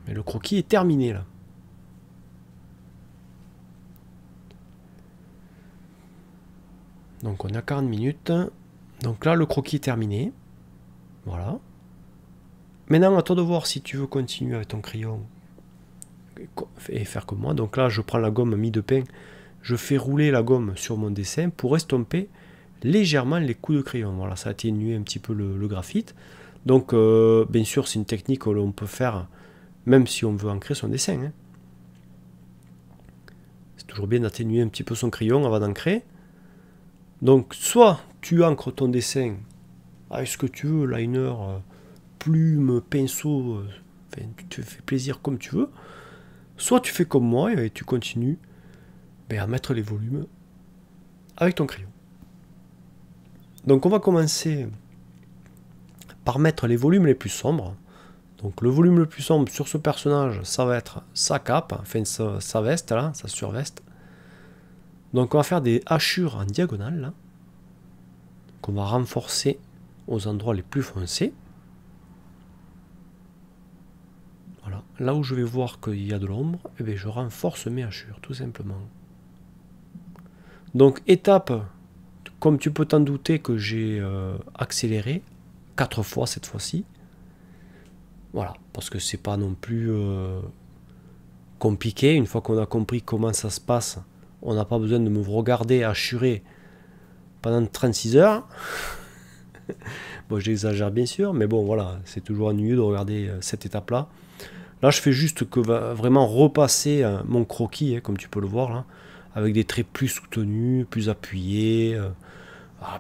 Mais le croquis est terminé là. Donc on a 40 minutes. Donc là, le croquis est terminé. Voilà. Maintenant, à toi de voir si tu veux continuer avec ton crayon et faire comme moi. Donc là, je prends la gomme mie de pain. Je fais rouler la gomme sur mon dessin pour estomper légèrement les coups de crayon. Voilà, ça atténue un petit peu le graphite. Donc, bien sûr, c'est une technique que l'on peut faire même si on veut ancrer son dessin. Hein. C'est toujours bien d'atténuer un petit peu son crayon avant d'ancrer. Donc, soit tu ancres ton dessin avec ce que tu veux, liner, plume, pinceau, enfin, tu te fais plaisir comme tu veux. Soit tu fais comme moi et tu continues à mettre les volumes avec ton crayon. Donc on va commencer par mettre les volumes les plus sombres. Donc le volume le plus sombre sur ce personnage, ça va être sa cape, enfin sa veste là, sa surveste. Donc on va faire des hachures en diagonale là, qu'on va renforcer aux endroits les plus foncés. Voilà. Là où je vais voir qu'il y a de l'ombre, je renforce mes hachures tout simplement. Donc étape, comme tu peux t'en douter que j'ai accéléré 4 fois cette fois-ci. Voilà, parce que c'est pas non plus compliqué. Une fois qu'on a compris comment ça se passe, on n'a pas besoin de me regarder hachurer pendant 36 heures. Bon, j'exagère bien sûr, mais bon, voilà, c'est toujours ennuyeux de regarder cette étape-là. Là, je fais juste que vraiment repasser mon croquis, hein, comme tu peux le voir là, avec des traits plus soutenus, plus appuyés,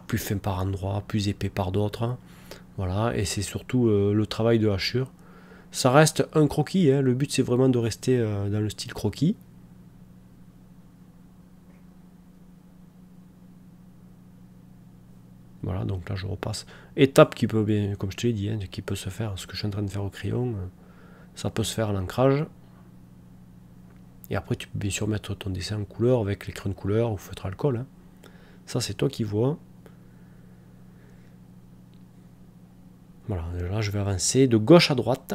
plus fins par endroits, plus épais par d'autres. Hein. Voilà, et c'est surtout le travail de hachure. Ça reste un croquis, hein. Le but c'est vraiment de rester dans le style croquis. Voilà, donc là je repasse. Étape qui peut bien, comme je te l'ai dit, hein, qui peut se faire, ce que je suis en train de faire au crayon, ça peut se faire à l'ancrage. Et après tu peux bien sûr mettre ton dessin en couleur avec les crayons de couleur ou feutre alcool. Hein. Ça c'est toi qui vois. Voilà, là je vais avancer de gauche à droite.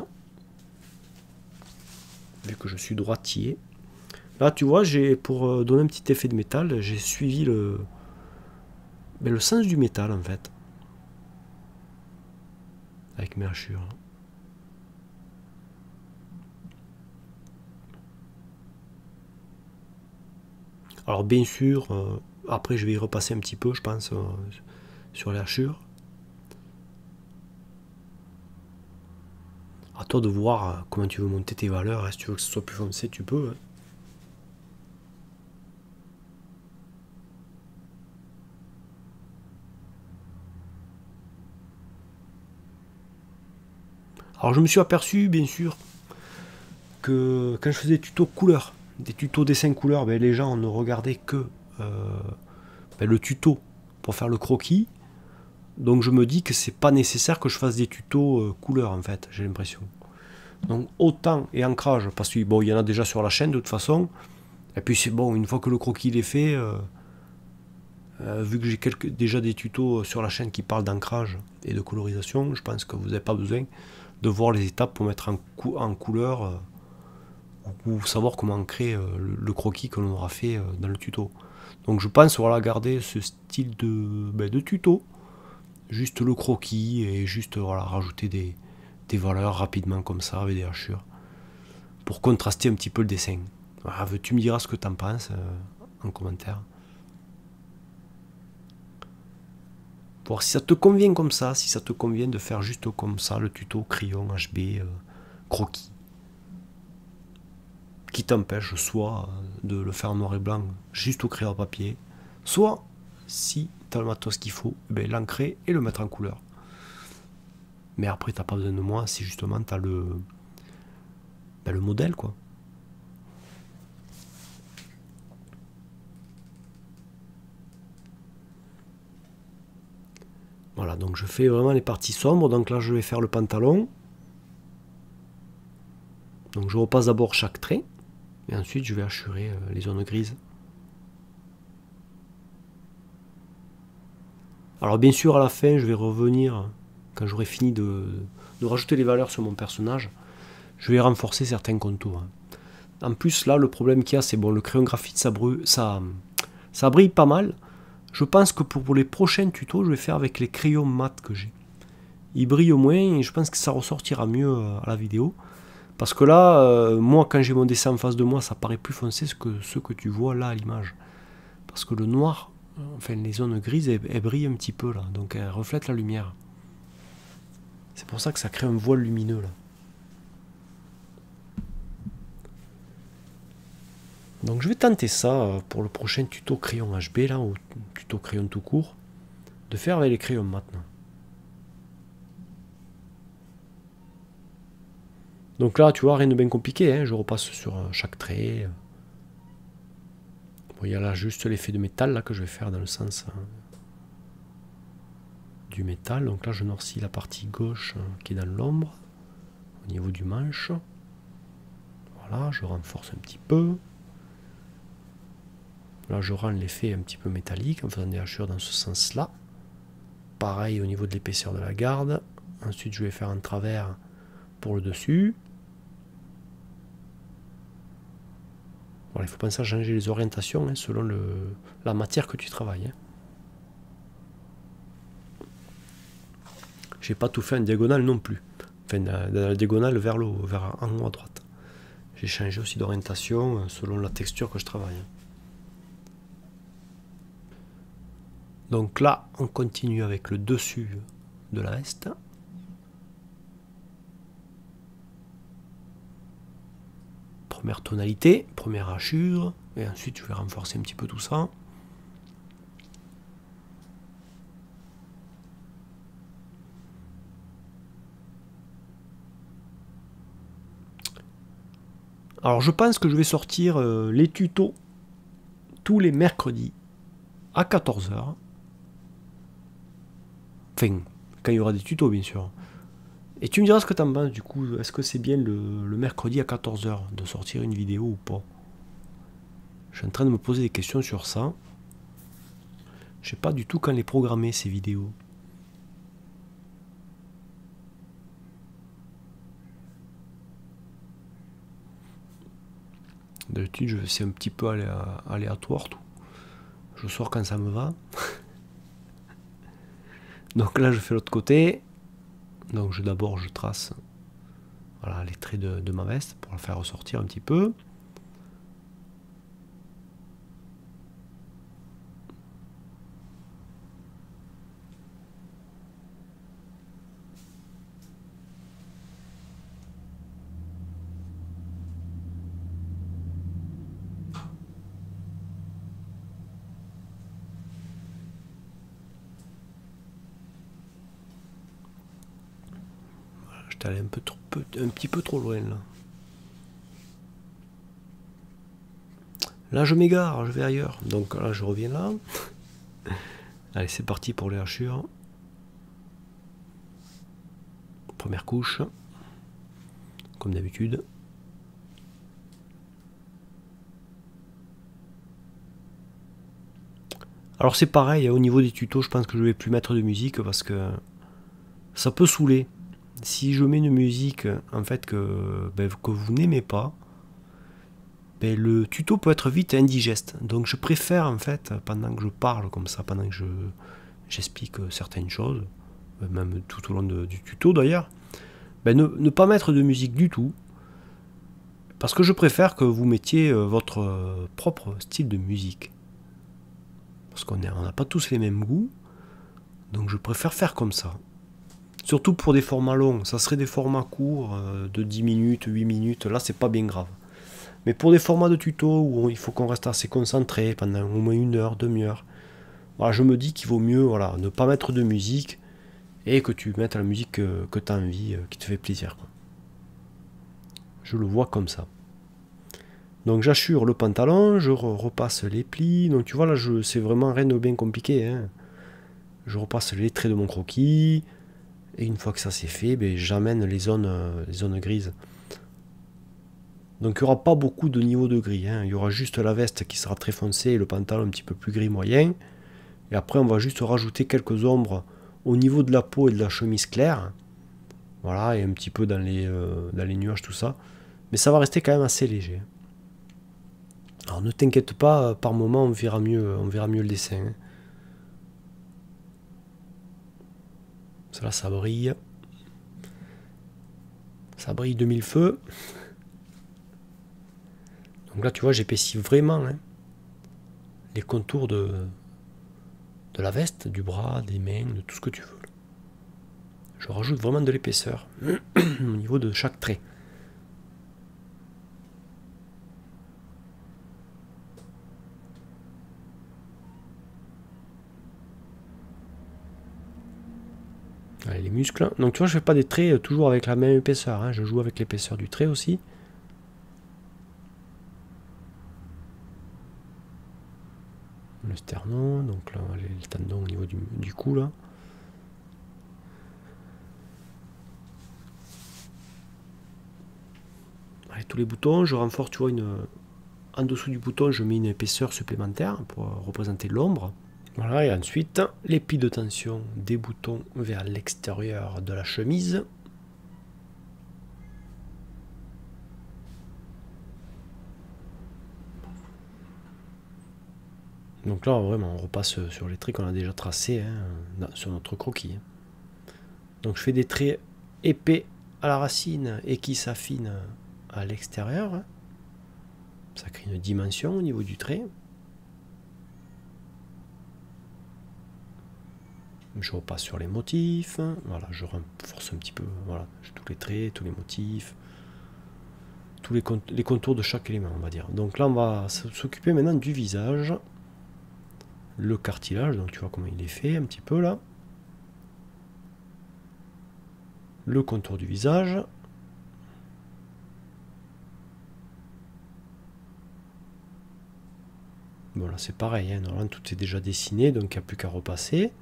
Vu que je suis droitier. Là tu vois, pour donner un petit effet de métal, j'ai suivi le sens du métal en fait. Avec mes hachures. Alors bien sûr, après je vais y repasser un petit peu, je pense, sur les hachures. À toi de voir comment tu veux monter tes valeurs. Si tu veux que ce soit plus foncé, tu peux. Hein. Alors je me suis aperçu, bien sûr, que quand je faisais des tutos couleurs, des tutos dessin couleur, les gens ne regardaient que le tuto pour faire le croquis. Donc je me dis que c'est pas nécessaire que je fasse des tutos couleurs en fait, j'ai l'impression. Donc autant et ancrage, parce qu'il bon, y en a déjà sur la chaîne de toute façon. Et puis c'est bon, une fois que le croquis est fait, vu que j'ai déjà des tutos sur la chaîne qui parlent d'ancrage et de colorisation, je pense que vous n'avez pas besoin de voir les étapes pour mettre en couleur ou savoir comment ancrer le croquis que l'on aura fait dans le tuto. Donc je pense voilà, garder ce style de tuto, juste le croquis et juste voilà, rajouter des valeurs rapidement comme ça avec des hachures pour contraster un petit peu le dessin. Voilà, tu me diras ce que tu en penses en commentaire. Pour voir si ça te convient comme ça, si ça te convient de faire juste comme ça le tuto crayon HB croquis. Qui t'empêche soit de le faire en noir et blanc juste au crayon à papier, soit si tu as le matos qu'il faut, l'ancrer et le mettre en couleur. Mais après, tu n'as pas besoin de moi si justement tu as le modèle, quoi. Voilà, donc je fais vraiment les parties sombres. Donc là, je vais faire le pantalon. Donc je repasse d'abord chaque trait. Et ensuite, je vais hachurer les zones grises. Alors bien sûr, à la fin, je vais revenir, quand j'aurai fini de rajouter les valeurs sur mon personnage, je vais renforcer certains contours. Hein. En plus, là, le problème qu'il y a, c'est bon, le crayon graphite, ça brille pas mal. Je pense que pour les prochains tutos, je vais faire avec les crayons mat que j'ai. Ils brillent au moins et je pense que ça ressortira mieux à la vidéo. Parce que là, moi, quand j'ai mon dessin en face de moi, ça paraît plus foncé que ce que tu vois là à l'image. Parce que le noir, enfin les zones grises, elles brillent un petit peu là. Donc elles reflètent la lumière. C'est pour ça que ça crée un voile lumineux là. Donc je vais tenter ça pour le prochain tuto crayon HB là, ou tuto crayon tout court, de faire avec les crayons maintenant. Donc là, tu vois, rien de bien compliqué, hein, je repasse sur chaque trait. Bon, il y a là juste l'effet de métal là, que je vais faire dans le sens du métal. Donc là, je noircis la partie gauche qui est dans l'ombre, au niveau du manche. Voilà, je renforce un petit peu. Là, je rends l'effet un petit peu métallique en faisant des hachures dans ce sens-là. Pareil au niveau de l'épaisseur de la garde. Ensuite, je vais faire un travers pour le dessus. Voilà, il faut penser à changer les orientations hein, selon la matière que tu travailles. Hein. J'ai pas tout fait en diagonale non plus. Enfin, dans la diagonale vers le haut, vers en haut à droite. J'ai changé aussi d'orientation selon la texture que je travaille. Donc là, on continue avec le dessus de la veste. Première tonalité, première hachure, et ensuite je vais renforcer un petit peu tout ça. Alors je pense que je vais sortir les tutos tous les mercredis à 14 h. Enfin, quand il y aura des tutos bien sûr. Et tu me diras ce que tu en penses du coup, est-ce que c'est bien le mercredi à 14 h de sortir une vidéo ou pas? Je suis en train de me poser des questions sur ça. Je sais pas du tout quand les programmer ces vidéos. D'habitude c'est un petit peu aléatoire tout. Je sors quand ça me va. Donc là je fais l'autre côté. Donc d'abord je trace voilà, les traits de ma veste pour la faire ressortir un petit peu. J'étais allé un petit peu trop loin là. Là je m'égare, je vais ailleurs. Donc là je reviens là. Allez c'est parti pour les hachures. Première couche. Comme d'habitude. Alors c'est pareil, au niveau des tutos, je pense que je vais plus mettre de musique parce que ça peut saouler. Si je mets une musique en fait que vous n'aimez pas, le tuto peut être vite indigeste. Donc je préfère en fait, pendant que je parle comme ça, pendant que j'explique certaines choses, même tout au long du tuto d'ailleurs, ne pas mettre de musique du tout. Parce que je préfère que vous mettiez votre propre style de musique. Parce qu'on n'a pas tous les mêmes goûts. Donc je préfère faire comme ça. Surtout pour des formats longs. Ça serait des formats courts de 10 minutes, 8 minutes. Là, c'est pas bien grave. Mais pour des formats de tuto où il faut qu'on reste assez concentré pendant au moins 1 heure, demi-heure, voilà, je me dis qu'il vaut mieux voilà, ne pas mettre de musique et que tu mettes la musique que tu as envie, qui te fait plaisir. Quoi. Je le vois comme ça. Donc j'assure le pantalon, je repasse les plis. Donc tu vois là, c'est vraiment rien de bien compliqué. Hein. Je repasse les traits de mon croquis. Et une fois que ça c'est fait, j'amène les zones grises. Donc il n'y aura pas beaucoup de niveau de gris. Hein. Il y aura juste la veste qui sera très foncée et le pantalon un petit peu plus gris moyen. Et après on va juste rajouter quelques ombres au niveau de la peau et de la chemise claire. Voilà, et un petit peu dans les nuages, tout ça. Mais ça va rester quand même assez léger. Alors ne t'inquiète pas, par moment on verra mieux le dessin. Hein. Ça là, ça brille. Ça brille de mille feux. Donc là, tu vois, j'épaissis vraiment hein, les contours de la veste, du bras, des mains, de tout ce que tu veux. Je rajoute vraiment de l'épaisseur au niveau de chaque trait. Allez, les muscles. Donc tu vois, je fais pas des traits toujours avec la même épaisseur. Hein. Je joue avec l'épaisseur du trait aussi. Le sternum, donc là, les tendons au niveau du cou là. Allez, tous les boutons, je renforce, tu vois, en dessous du bouton, je mets une épaisseur supplémentaire pour représenter l'ombre. Voilà, et ensuite, les plis de tension des boutons vers l'extérieur de la chemise. Donc là, vraiment, on repasse sur les traits qu'on a déjà tracés hein, sur notre croquis. Donc je fais des traits épais à la racine et qui s'affinent à l'extérieur. Ça crée une dimension au niveau du trait. Je repasse sur les motifs. Voilà, je renforce un petit peu. Voilà, tous les traits, tous les motifs. Tous les contours de chaque élément, on va dire. Donc là, on va s'occuper maintenant du visage. Le cartilage, donc tu vois comment il est fait un petit peu là. Le contour du visage. Bon là c'est pareil, hein, normalement tout est déjà dessiné, donc il n'y a plus qu'à repasser.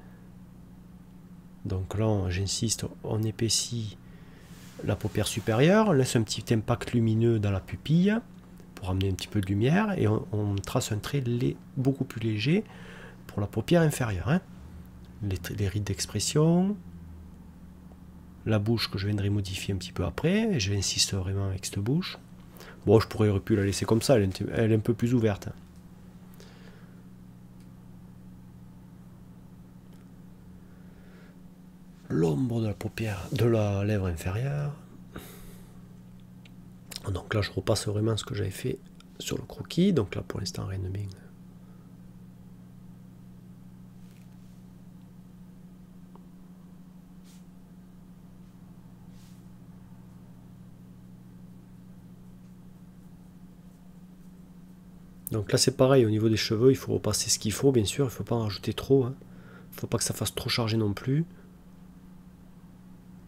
Donc là j'insiste, on épaissit la paupière supérieure, on laisse un petit impact lumineux dans la pupille pour amener un petit peu de lumière et on trace un trait beaucoup plus léger pour la paupière inférieure. Hein. Les rides d'expression, la bouche que je viendrai modifier un petit peu après, et je insiste vraiment avec cette bouche. Bon, je pourrais pu la laisser comme ça, elle est un peu plus ouverte. L'ombre de la paupière, de la lèvre inférieure. Donc là, je repasse vraiment ce que j'avais fait sur le croquis. Donc là, pour l'instant, rien de bien. Donc là, c'est pareil, au niveau des cheveux, il faut repasser ce qu'il faut, bien sûr. Il ne faut pas en rajouter trop. Hein. Il ne faut pas que ça fasse trop chargé non plus.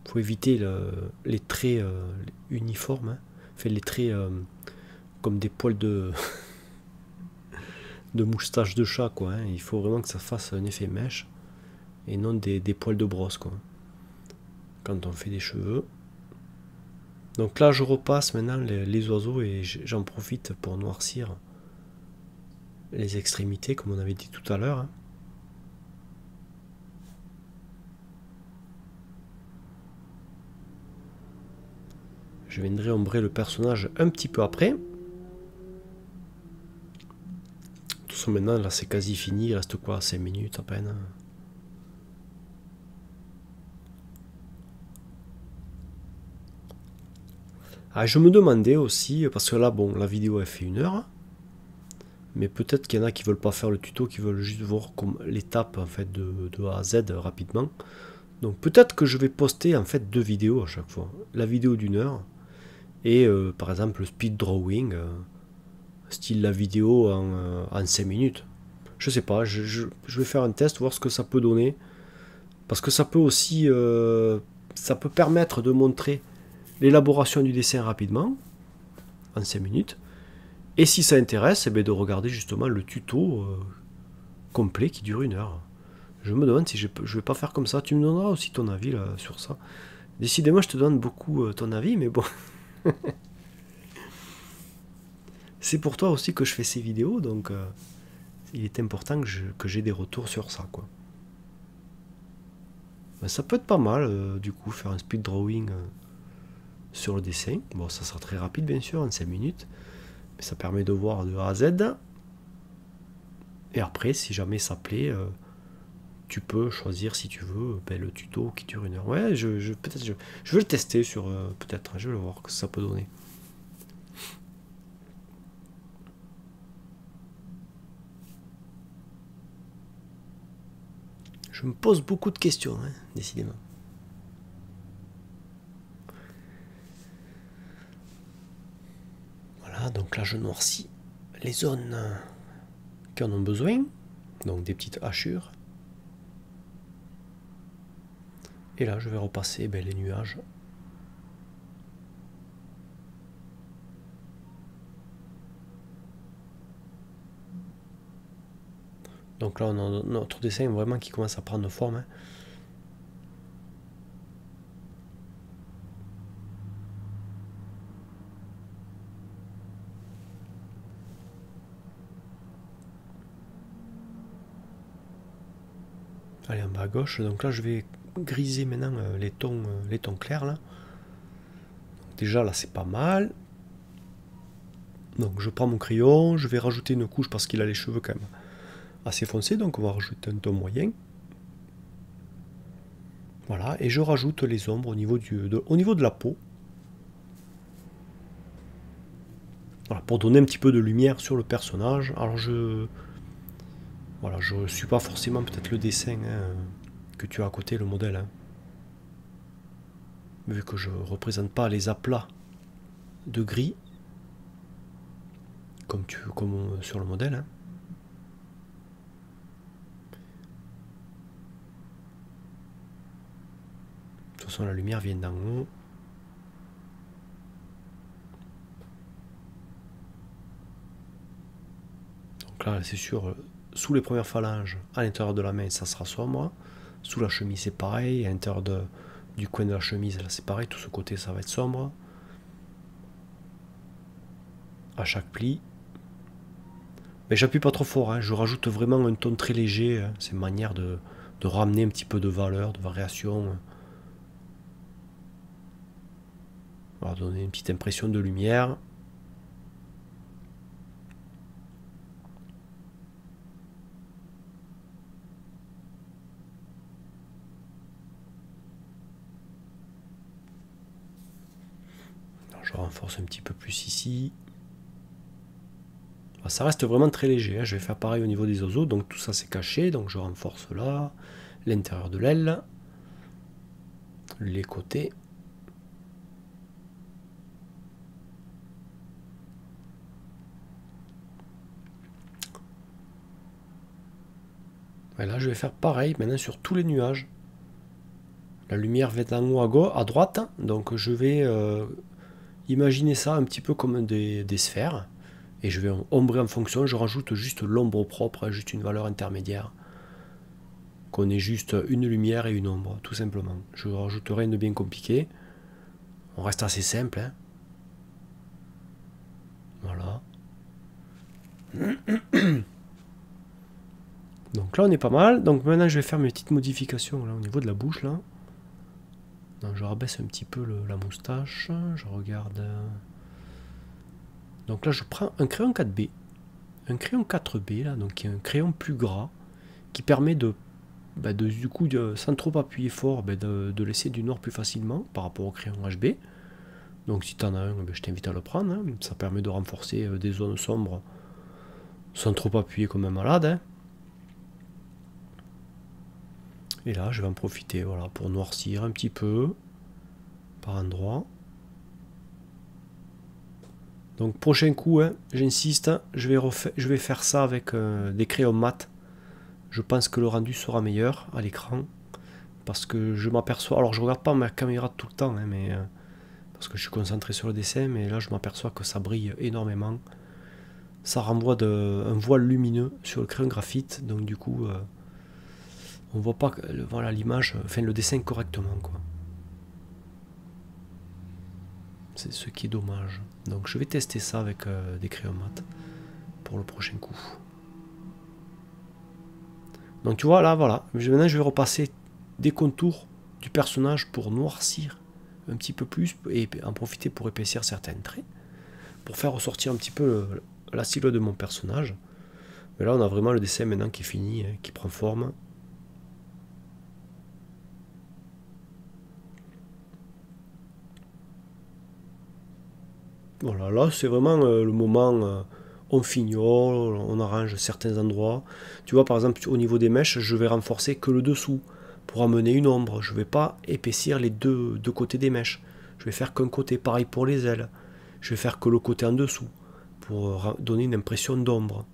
Il faut éviter les traits uniformes. Hein. Fait les traits comme des poils de moustache de chat, quoi. Hein. Il faut vraiment que ça fasse un effet mèche et non des poils de brosse, quoi. Quand on fait des cheveux. Donc là, je repasse maintenant les oiseaux et j'en profite pour noircir les extrémités, comme on avait dit tout à l'heure. Hein. Je viendrai ombrer le personnage un petit peu après. De toute façon, maintenant, là, c'est quasi fini. Il reste quoi, 5 minutes à peine. Ah, je me demandais aussi, parce que là, bon, la vidéo, elle fait 1 heure. Mais peut-être qu'il y en a qui veulent pas faire le tuto, qui veulent juste voir l'étape en fait de A à Z rapidement. Donc peut-être que je vais poster en fait 2 vidéos à chaque fois. La vidéo d'1 heure et par exemple le speed drawing, style la vidéo en 5 minutes. Je sais pas, je vais faire un test, voir ce que ça peut donner. Parce que ça peut aussi, ça peut permettre de montrer l'élaboration du dessin rapidement, en 5 minutes. Et si ça intéresse, eh bien de regarder justement le tuto complet qui dure 1 heure. Je me demande si je vais pas faire comme ça. Tu me donneras aussi ton avis là, sur ça. Décidément, je te donne beaucoup ton avis, mais bon. C'est pour toi aussi que je fais ces vidéos, donc il est important que j'ai des retours sur ça, quoi. Ben, ça peut être pas mal, du coup, faire un speed drawing sur le dessin. Bon, ça sera très rapide, bien sûr, en 5 minutes. Mais ça permet de voir de A à Z. Et après, si jamais ça plaît, tu peux choisir, si tu veux, ben, le tuto qui dure 1 heure. Ouais, peut-être je vais le tester sur... peut-être, je vais le voir ce que ça peut donner. Je me pose beaucoup de questions, hein, décidément. Voilà, donc là je noircis les zones qui en ont besoin. Donc des petites hachures. Et là je vais repasser les nuages. Donc là on a notre dessin vraiment qui commence à prendre forme. Hein. Allez, en bas à gauche, donc là je vais griser maintenant les tons clairs là. Donc, déjà là c'est pas mal. Donc je prends mon crayon, je vais rajouter une couche parce qu'il a les cheveux quand même assez foncés, donc on va rajouter un ton moyen. Voilà, et je rajoute les ombres au niveau de la peau. Voilà, pour donner un petit peu de lumière sur le personnage. Alors voilà, je ne suis pas forcément peut-être le dessin hein, que tu as à côté, le modèle. Hein. Vu que je ne représente pas les aplats de gris, comme sur le modèle. Hein. De toute façon, la lumière vient d'en haut. Donc là, c'est sûr, sous les premières phalanges, à l'intérieur de la main, ça sera sombre. Sous la chemise, c'est pareil. À l'intérieur du coin de la chemise, là, c'est pareil. Tout ce côté, ça va être sombre. À chaque pli. Mais j'appuie pas trop fort. Hein. Je rajoute vraiment un ton très léger. Hein. C'est une manière de ramener un petit peu de valeur, de variation. On va donner une petite impression de lumière. Je renforce un petit peu plus ici. Ça reste vraiment très léger. Hein. Je vais faire pareil au niveau des oiseaux. Donc tout ça c'est caché. Donc je renforce là. L'intérieur de l'aile. Les côtés. Et là je vais faire pareil maintenant sur tous les nuages. La lumière va être en haut à droite. Donc je vais imaginer ça un petit peu comme des sphères. Et je vais ombrer en fonction. Je rajoute juste l'ombre propre. Juste une valeur intermédiaire. Qu'on ait juste une lumière et une ombre, tout simplement. Je ne rajoute rien de bien compliqué. On reste assez simple. Hein. Voilà. Donc là, on est pas mal. Donc maintenant, je vais faire mes petites modifications là, au niveau de la bouche. Là. Donc, je rabaisse un petit peu la moustache. Je regarde. Donc là, je prends un crayon 4B. Un crayon 4B, là, donc qui est un crayon plus gras, qui permet du coup, sans trop appuyer fort, de laisser du noir plus facilement par rapport au crayon HB. Donc si tu en as un, je t'invite à le prendre. Hein. Ça permet de renforcer des zones sombres sans trop appuyer comme un malade. Hein. Et là, je vais en profiter voilà, pour noircir un petit peu par endroit. Donc prochain coup, hein, j'insiste, je vais faire ça avec des crayons mat. Je pense que le rendu sera meilleur à l'écran. Parce que je m'aperçois... Alors je regarde pas ma caméra tout le temps, hein, mais parce que je suis concentré sur le dessin. Mais là je m'aperçois que ça brille énormément. Ça renvoie un voile lumineux sur le crayon graphite. Donc du coup, on voit pas voilà, l'image, enfin le dessin correctement. Quoi. C'est ce qui est dommage. Donc je vais tester ça avec des crayons mat pour le prochain coup. Donc tu vois là, voilà. Maintenant je vais repasser des contours du personnage pour noircir un petit peu plus et en profiter pour épaissir certains traits, pour faire ressortir un petit peu la silhouette de mon personnage. Mais là on a vraiment le dessin maintenant qui est fini, qui prend forme. Voilà, là c'est vraiment le moment, on fignole, on arrange certains endroits. Tu vois par exemple au niveau des mèches, je vais renforcer que le dessous pour amener une ombre. Je ne vais pas épaissir les deux côtés des mèches. Je vais faire qu'un côté, pareil pour les ailes. Je vais faire que le côté en dessous pour donner une impression d'ombre.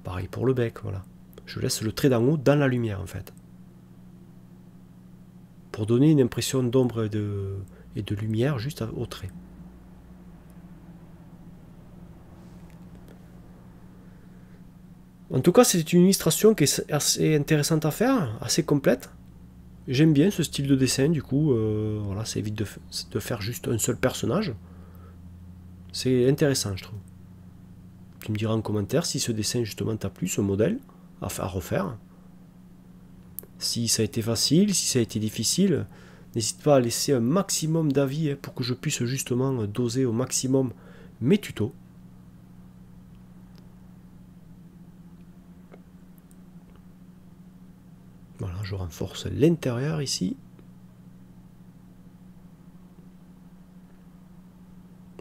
Pareil pour le bec, voilà. Je laisse le trait d'en haut dans la lumière en fait. Pour donner une impression d'ombre et de lumière juste au trait. En tout cas, c'est une illustration qui est assez intéressante à faire, assez complète. J'aime bien ce style de dessin, du coup, voilà, ça évite de faire juste un seul personnage. C'est intéressant, je trouve. Tu me diras en commentaire si ce dessin justement t'a plu, ce modèle à refaire. Si ça a été facile, si ça a été difficile, n'hésite pas à laisser un maximum d'avis pour que je puisse justement doser au maximum mes tutos. Voilà, je renforce l'intérieur ici.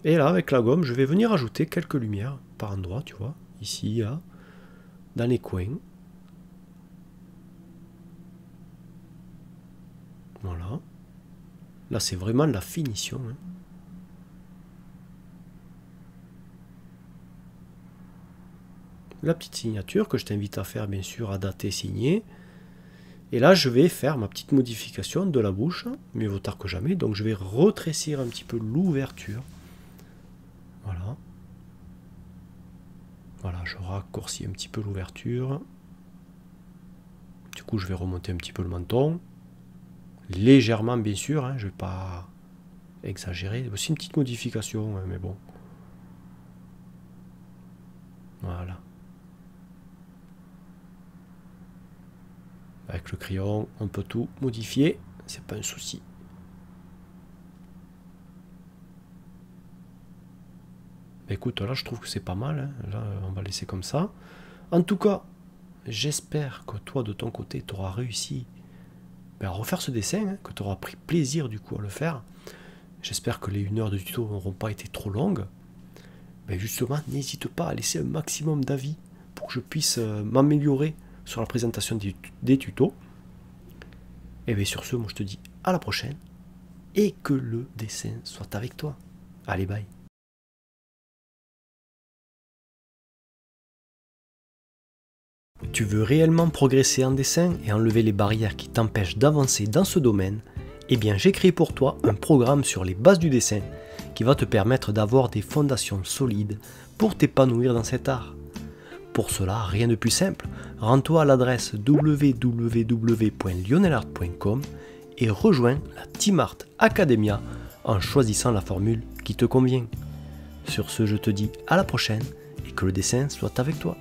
Et là, avec la gomme, je vais venir ajouter quelques lumières par endroit, tu vois. Ici, là, dans les coins. Voilà. Là, c'est vraiment de la finition. Hein. La petite signature que je t'invite à faire, bien sûr, à dater, signer. Et là, je vais faire ma petite modification de la bouche. Mieux vaut tard que jamais. Donc, je vais retrécir un petit peu l'ouverture. Voilà. Voilà, je raccourcis un petit peu l'ouverture. Du coup, je vais remonter un petit peu le menton. Légèrement, bien sûr. Hein, je ne vais pas exagérer. Aussi une petite modification, hein, mais bon. Voilà. Avec le crayon, on peut tout modifier. C'est pas un souci. Écoute, là, je trouve que c'est pas mal. Hein. Là, on va laisser comme ça. En tout cas, j'espère que toi, de ton côté, tu auras réussi à refaire ce dessin, hein, que tu auras pris plaisir, du coup, à le faire. J'espère que les 1 heure de tuto n'auront pas été trop longues. Mais justement, n'hésite pas à laisser un maximum d'avis pour que je puisse m'améliorer sur la présentation des tutos. Et bien sur ce, moi je te dis à la prochaine. Et que le dessin soit avec toi. Allez, bye. Tu veux réellement progresser en dessin et enlever les barrières qui t'empêchent d'avancer dans ce domaine? Eh bien j'ai créé pour toi un programme sur les bases du dessin qui va te permettre d'avoir des fondations solides pour t'épanouir dans cet art. Pour cela, rien de plus simple, rends-toi à l'adresse www.lionelart.com et rejoins la Team Art Academia en choisissant la formule qui te convient. Sur ce, je te dis à la prochaine et que le dessin soit avec toi.